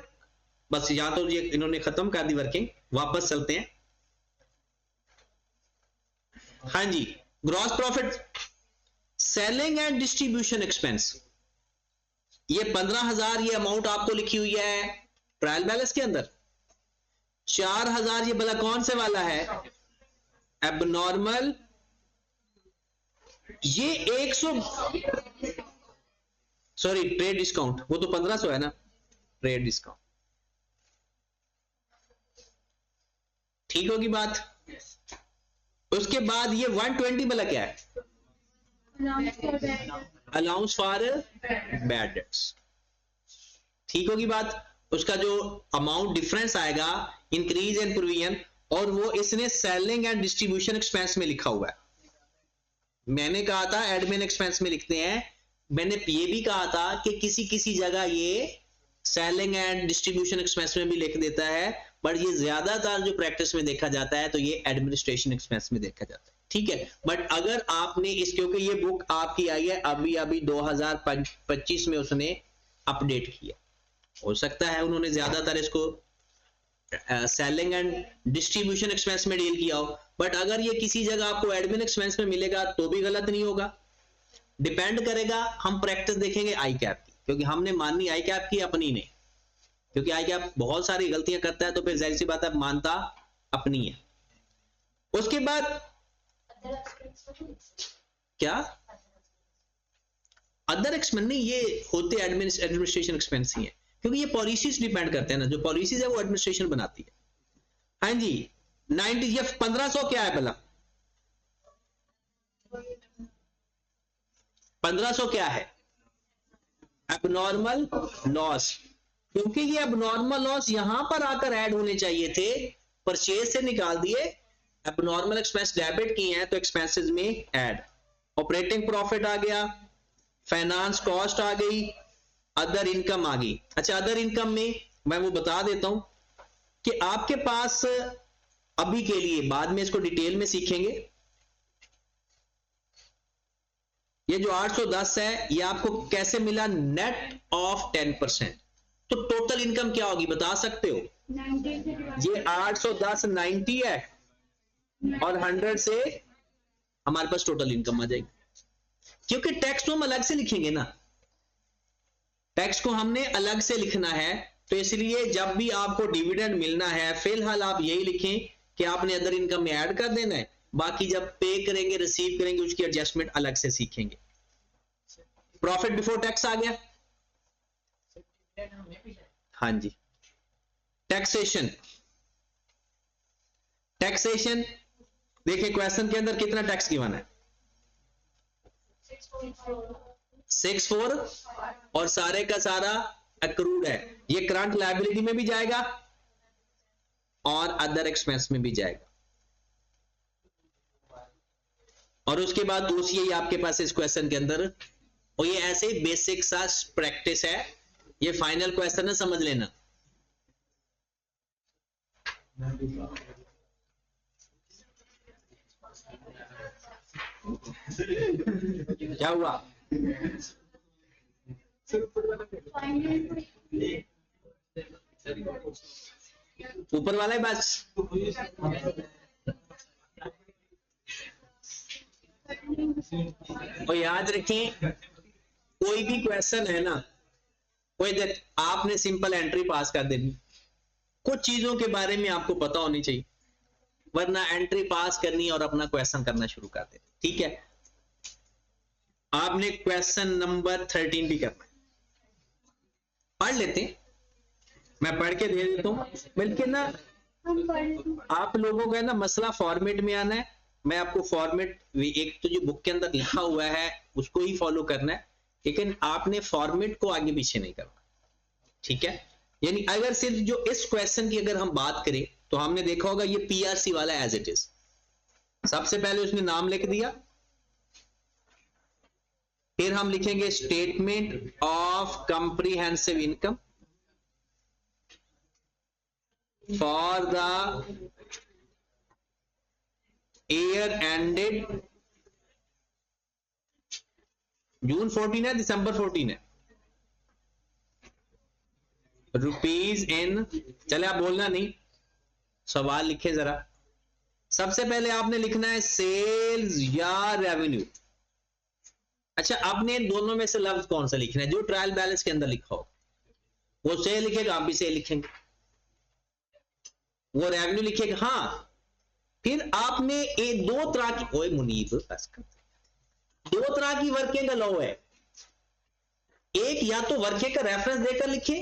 बस यहां तो ये इन्होंने खत्म कर दी वर्किंग, वापस चलते हैं। हाँ जी, gross profit, selling and distribution expense, ये 15,000 ये अमाउंट आपको लिखी हुई है ट्रायल बैलेंस के अंदर। 4,000 ये भला कौन से वाला है? एबनॉर्मल। ये 100, सॉरी ट्रेड डिस्काउंट, वो तो 1500 है ना, ट्रेड डिस्काउंट। ठीक होगी बात। उसके बाद ये 120 भला क्या है? Allowance for bad debts. ठीक होगी बात। उसका जो अमाउंट डिफरेंस आएगा इंक्रीज एंड प्रोविजन, और वो इसने सेलिंग एंड डिस्ट्रीब्यूशन एक्सपेंस में लिखा हुआ है। मैंने कहा था एडमिन एक्सपेंस में लिखते हैं, मैंने ये भी कहा था कि किसी किसी जगह ये सेलिंग एंड डिस्ट्रीब्यूशन एक्सपेंस में भी लिख देता है, बट ये ज्यादातर जो प्रैक्टिस में देखा जाता है तो ये एडमिनिस्ट्रेशन एक्सपेंस में देखा जाता है। ठीक है, बट अगर आपने इस, क्योंकि ये बुक आपकी आई है अभी अभी 2025 में उसने अपडेट किया, हो सकता है उन्होंने ज्यादातर इसको सेलिंग एंड डिस्ट्रीब्यूशन एक्सपेंस में डील किया हो, बट अगर ये किसी जगह आपको एडमिन एक्सपेंस में मिलेगा तो भी गलत नहीं होगा। डिपेंड करेगा, हम प्रैक्टिस देखेंगे आई कैप की, क्योंकि हमने माननी आई कैप की, अपनी नहीं, क्योंकि आई कैप बहुत सारी गलतियां करता है तो फिर जाहिर सी बात है मानता अपनी है। उसके बाद क्या अदर एक्सपेंस नहीं, ये होते एडमिनिस्ट्रेशन एक्सपेंस ही है, क्योंकि ये पॉलिसीज डिपेंड करते हैं ना, जो पॉलिसीज है वो एडमिनिस्ट्रेशन बनाती है। हाँ जी, 90 ये 1500 क्या है भला? 1500 क्या है? एबनॉर्मल लॉस, क्योंकि ये एबनॉर्मल लॉस यहां पर आकर ऐड होने चाहिए थे, परचेज से निकाल दिए, एबनॉर्मल एक्सपेंस डेबिट किए हैं तो एक्सपेंसेस में ऐड। ऑपरेटिंग प्रॉफिट आ गया, फाइनेंस कॉस्ट आ गई, अदर इनकम आ गई। अच्छा, अदर इनकम में मैं वो बता देता हूं कि आपके पास अभी के लिए, बाद में इसको डिटेल में सीखेंगे, ये जो 810 है ये आपको कैसे मिला? Net of 10%। तो टोटल इनकम क्या होगी बता सकते हो? ये 810 90 है और 100 से हमारे पास टोटल इनकम आ जाएगी, क्योंकि टैक्स तो हम अलग से लिखेंगे ना, टैक्स को हमने अलग से लिखना है, तो इसलिए जब भी आपको डिविडेंड मिलना है फिलहाल आप यही लिखें कि आपने अदर इनकम में ऐड कर देना है, बाकी जब पे करेंगे रिसीव करेंगे उसकी एडजस्टमेंट अलग से सीखेंगे। प्रॉफिट बिफोर टैक्स आ गया। हाँ जी, टैक्सेशन, टैक्सेशन, देखिए क्वेश्चन के अंदर कितना टैक्स गिवन है, 6,4 और सारे का सारा अक्रूड है। ये करंट लायबिलिटी में भी जाएगा और अदर एक्सपेंस में भी जाएगा। और उसके बाद दूसरी यही आपके पास इस क्वेश्चन के अंदर, और ये ऐसे बेसिक सा प्रैक्टिस है, ये फाइनल क्वेश्चन है, समझ लेना। क्या हुआ? ऊपर वाला ही बस। और याद रखें, कोई भी क्वेश्चन है ना, कोई देख आपने सिंपल एंट्री पास कर देनी, कुछ चीजों के बारे में आपको पता होनी चाहिए, वरना एंट्री पास करनी और अपना क्वेश्चन करना शुरू कर देना। ठीक है, आपने क्वेश्चन नंबर 13 भी करना है, पढ़ लेते हैं, मैं पढ़ के दे देता हूं। बल्कि ना आप लोगों का ना मसला फॉर्मेट में आना है। मैं आपको फॉर्मेट, एक तो जो बुक के अंदर लिखा हुआ है उसको ही फॉलो करना है, लेकिन आपने फॉर्मेट को आगे पीछे नहीं करना। ठीक है, यानी अगर सिर्फ जो इस क्वेश्चन की अगर हम बात करें तो हमने देखा होगा ये पीआरसी वाला एज इट इज, सबसे पहले उसने नाम लिख दिया, फिर हम लिखेंगे statement of comprehensive income for the year ended June 14 है, दिसंबर 14 है, रुपीज इन, चले आप बोलना नहीं, सवाल लिखे जरा। सबसे पहले आपने लिखना है सेल्स या रेवेन्यू। अच्छा, आपने इन दोनों में से लफ्ज कौन सा लिखना है? जो ट्रायल बैलेंस के अंदर लिखा हो वो सेल लिखेगा, आप भी सेल लिखेंगे, वो रेवेन्यू लिखेगा। हाँ, फिर आपने दो तरह की, ओए मुनीब दो तरह की वर्किंग अलाउ है। एक या तो वर्किंग का रेफरेंस देकर लिखे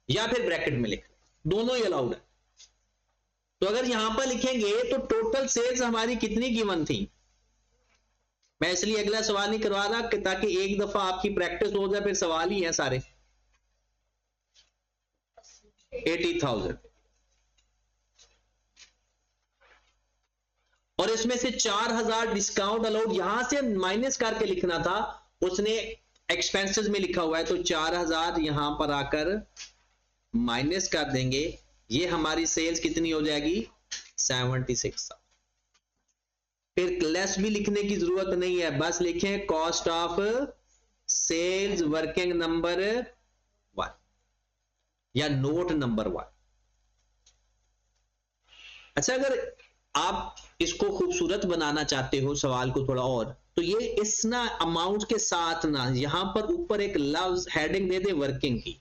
या फिर ब्रैकेट में लिखे, दोनों ही अलाउड है। तो अगर यहां पर लिखेंगे तो टोटल सेल्स हमारी कितनी गिवन थी, मैं इसलिए अगला सवाल नहीं करवा रहा कि ताकि एक दफा आपकी प्रैक्टिस हो जाए, फिर सवाल ही है सारे। 80,000 और इसमें से 4,000 डिस्काउंट अलाउड, यहां से माइनस करके लिखना था, उसने एक्सपेंसेस में लिखा हुआ है, तो 4,000 यहां पर आकर माइनस कर देंगे, ये हमारी सेल्स कितनी हो जाएगी 76,000। फिर लेस भी लिखने की जरूरत नहीं है, बस लिखें cost of sales working number 1 या नोट नंबर 1। अच्छा, अगर आप इसको खूबसूरत बनाना चाहते हो सवाल को थोड़ा और, तो ये इस ना अमाउंट के साथ ना यहां पर ऊपर एक लफ्ज हेडिंग दे दे वर्किंग की,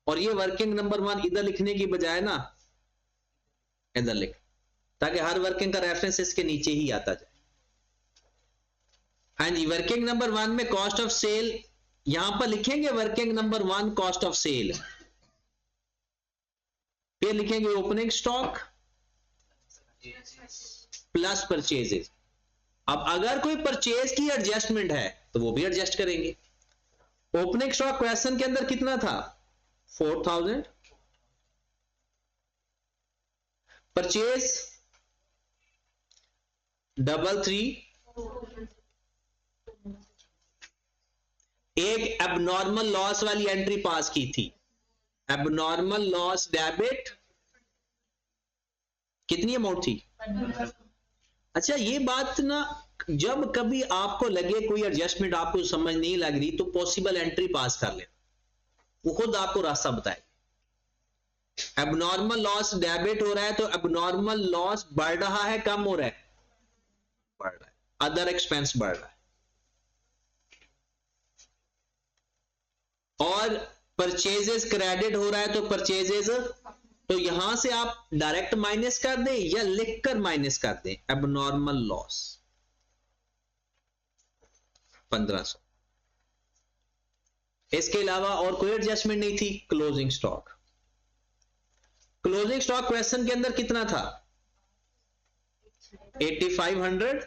और ये वर्किंग नंबर 1 इधर लिखने की बजाय ना इधर लिख, ताकि हर वर्किंग का रेफरेंस इसके नीचे ही आता जाए। हाँ जी, वर्किंग नंबर 1 में कॉस्ट ऑफ सेल, यहां पर लिखेंगे working number 1 cost of sale, फिर लिखेंगे ओपनिंग स्टॉक प्लस परचेजेस। अब अगर कोई परचेज की एडजस्टमेंट है तो वो भी एडजस्ट करेंगे। ओपनिंग स्टॉक क्वेश्चन के अंदर कितना था 4,000, परचेज 333, एक एबनॉर्मल लॉस वाली एंट्री पास की थी, एबनॉर्मल लॉस डेबिट, कितनी अमाउंट थी? अच्छा, ये बात ना जब कभी आपको लगे कोई एडजस्टमेंट आपको समझ नहीं लग रही तो पॉसिबल एंट्री पास कर ले, वो खुद आपको रास्ता बताए। एबनॉर्मल लॉस डेबिट हो रहा है तो एबनॉर्मल लॉस बढ़ रहा है कम हो रहा है? बढ़ रहा है। अदर एक्सपेंस बढ़ रहा है। और परचेजेस क्रेडिट हो रहा है तो परचेजेस, तो यहां से आप डायरेक्ट माइनस कर दें या लिखकर माइनस कर दें। एबनॉर्मल लॉस 1500, इसके अलावा और कोई एडजस्टमेंट नहीं थी। Closing stock, closing stock question के अंदर कितना था 8500,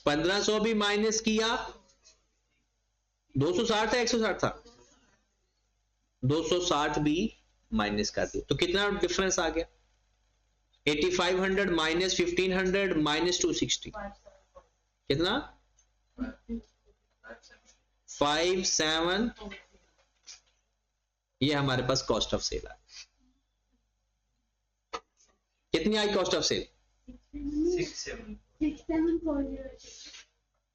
1500 भी माइनस किया, 260 था 160 था, 260 भी माइनस कर दिया, तो कितना डिफरेंस आ गया? 8500 माइनस 1500 माइनस 260, कितना? 57, ये हमारे पास कॉस्ट ऑफ सेल है। कितनी आई cost of sale?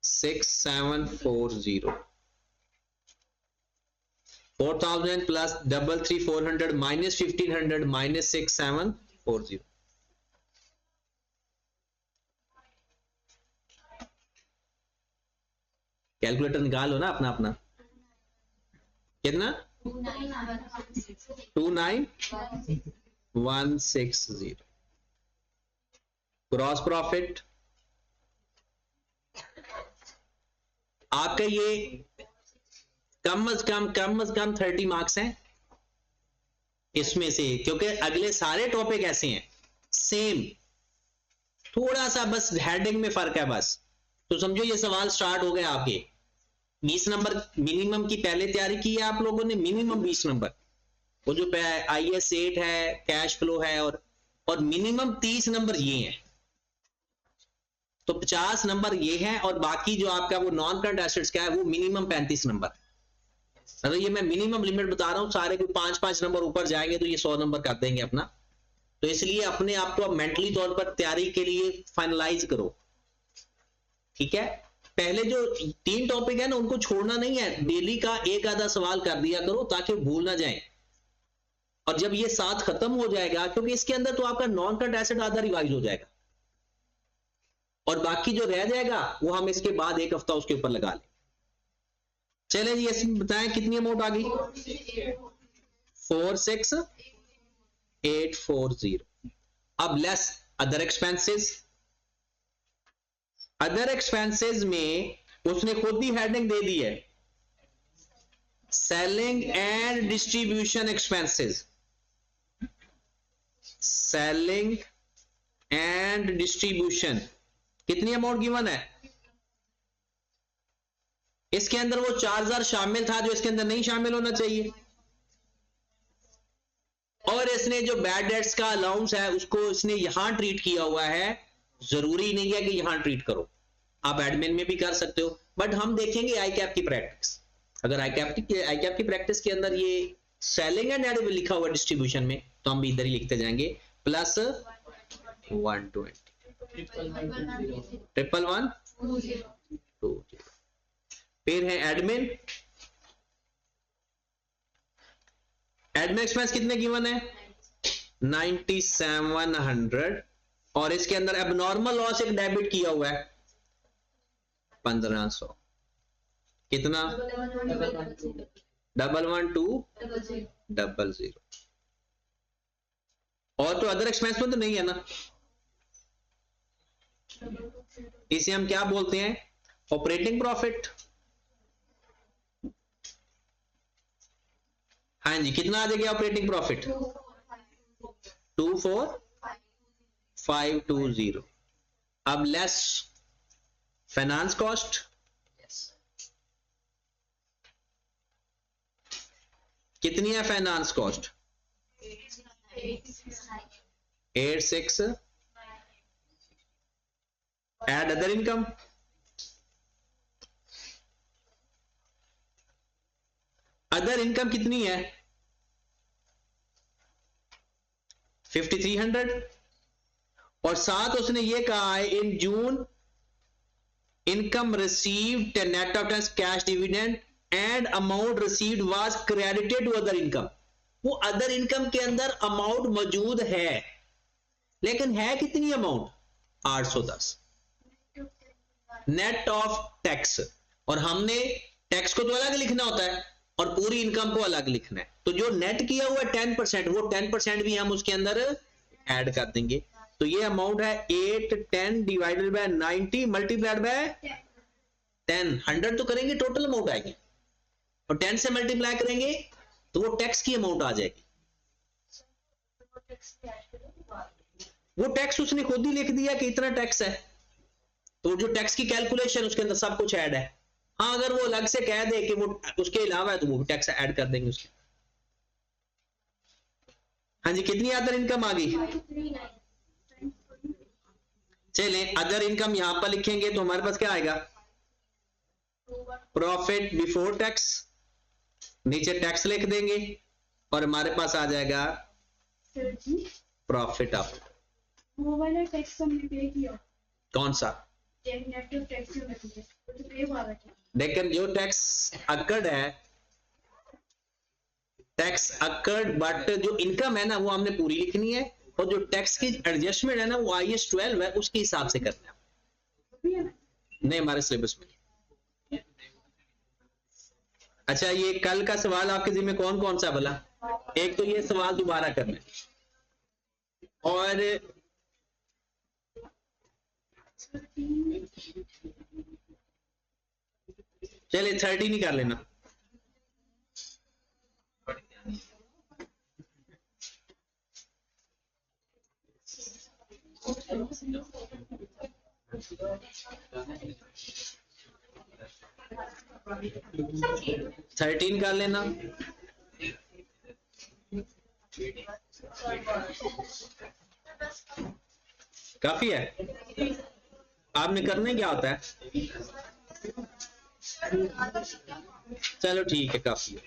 6740। 4000 plus 33400 minus 1500 minus 6740। Calculator निकालो ना अपना अपना। कितना? 29160। ग्रॉस प्रॉफिट आपका ये कम से कम 30 मार्क्स हैं इसमें से, क्योंकि अगले सारे टॉपिक ऐसे हैं सेम, थोड़ा सा बस हेडिंग में फर्क है बस। तो समझो ये सवाल स्टार्ट हो गए आपके। 20 नंबर मिनिमम की पहले तैयारी की है आप लोगों ने, मिनिमम 20 नंबर, वो जो IAS 8 है, कैश फ्लो है, और मिनिमम 30 नंबर ये हैं, तो 50 नंबर ये हैं, और बाकी जो आपका वो नॉन करंट एसेट्स का है वो मिनिमम 35 नंबर। अगर ये मैं मिनिमम लिमिट बता रहा हूं, सारे को 5-5 नंबर ऊपर जाएंगे तो ये 100 नंबर कर देंगे अपना। तो इसलिए अपने आप को मेंटली तौर पर तैयारी के लिए फाइनलाइज करो, ठीक है? पहले जो 3 टॉपिक है ना उनको छोड़ना नहीं है, डेली का एक आधा सवाल कर दिया करो ताकि भूल ना जाए। और जब ये 7 खत्म हो जाएगा, क्योंकि इसके अंदर तो आपका नॉन करंट एसेट आधा रिवाइज हो जाएगा, और बाकी जो रह जाएगा वो हम इसके बाद एक हफ्ता उसके ऊपर लगा लें। चले जी, इसमें बताएं कितनी अमाउंट आ गई? 46840। अब less other expenses. Other expenses में उसने खुद ही हेडिंग दे दी है, selling and distribution expenses. Selling and distribution कितनी अमाउंट गिवन है? इसके अंदर वो 4000 शामिल था जो इसके अंदर नहीं शामिल होना चाहिए, और इसने जो बैड डेट्स का अलाउंस है उसको इसने यहां ट्रीट किया हुआ है। जरूरी नहीं है कि यहां ट्रीट करो, आप एडमिन में भी कर सकते हो, बट हम देखेंगे ICAP की प्रैक्टिस। अगर ICAP की प्रैक्टिस के अंदर ये सेलिंग एंड एड लिखा हुआ डिस्ट्रीब्यूशन में, तो हम भी इधर ही लिखते जाएंगे प्लस 120 11120। फिर है एडमिन। एडमिन एक्सपेंस कितने गिवन है? 9700, और इसके अंदर एबनॉर्मल लॉस एक डेबिट किया हुआ है 1500। कितना? 11200। और तो अदर एक्सपेंस में तो नहीं है ना, इसे हम क्या बोलते हैं? Operating profit. हाँ जी, कितना आ जाएगा ऑपरेटिंग प्रॉफिट? 24520। अब लेस फाइनेंस कॉस्ट। कितनी है finance cost? 86। Add other income. Other income कितनी है? 5300, और साथ उसने ये कहा है in June income received net of tax cash dividend and amount received was credited to other income. वो अदर इनकम के अंदर अमाउंट मौजूद है, लेकिन है कितनी अमाउंट? 810 नेट ऑफ टैक्स, और हमने टैक्स को तो अलग लिखना होता है और पूरी इनकम को अलग लिखना है। तो जो नेट किया हुआ 10%, वो 10% भी हम उसके अंदर ऐड कर देंगे। तो ये अमाउंट है 810 डिवाइडेड बाय 90 मल्टीप्लाइड बाय 10। 100 तो करेंगे टोटल अमाउंट आएगी, और 10 से मल्टीप्लाई करेंगे तो वो टैक्स की अमाउंट आ जाएगी। वो टैक्स उसने खुद ही लिख दिया कि इतना टैक्स है, तो जो टैक्स की कैलकुलेशन उसके अंदर सब कुछ ऐड है। हाँ अगर वो अलग से कह दे कि वो उसके अलावा है तो वो भी टैक्स ऐड कर देंगे उसके। हाँ जी, कितनी अदर इनकम आ गई? चले अदर इनकम यहां पर लिखेंगे तो हमारे पास क्या आएगा? प्रॉफिट बिफोर टैक्स, नीचे टैक्स लिख देंगे और हमारे पास आ जाएगा प्रॉफिट आफ्टर। वो वाला टैक्स हमने पे किया। कौन सा? लेकिन जो टैक्स अकर्ड है, टैक्स अकर्ड, बट जो इनकम है ना वो हमने पूरी लिखनी है, और जो टैक्स की एडजस्टमेंट है ना वो IAS 12 है उसके हिसाब से करना है। नहीं हमारे सिलेबस में। अच्छा ये कल का सवाल आपके जिम्मे कौन कौन सा भला? एक तो ये सवाल दोबारा करना है, और चलिए 13 ही कर लेना। थर्टीन कर लेना। काफी है? आपने करने क्या होता है? चलो ठीक है, काफी है।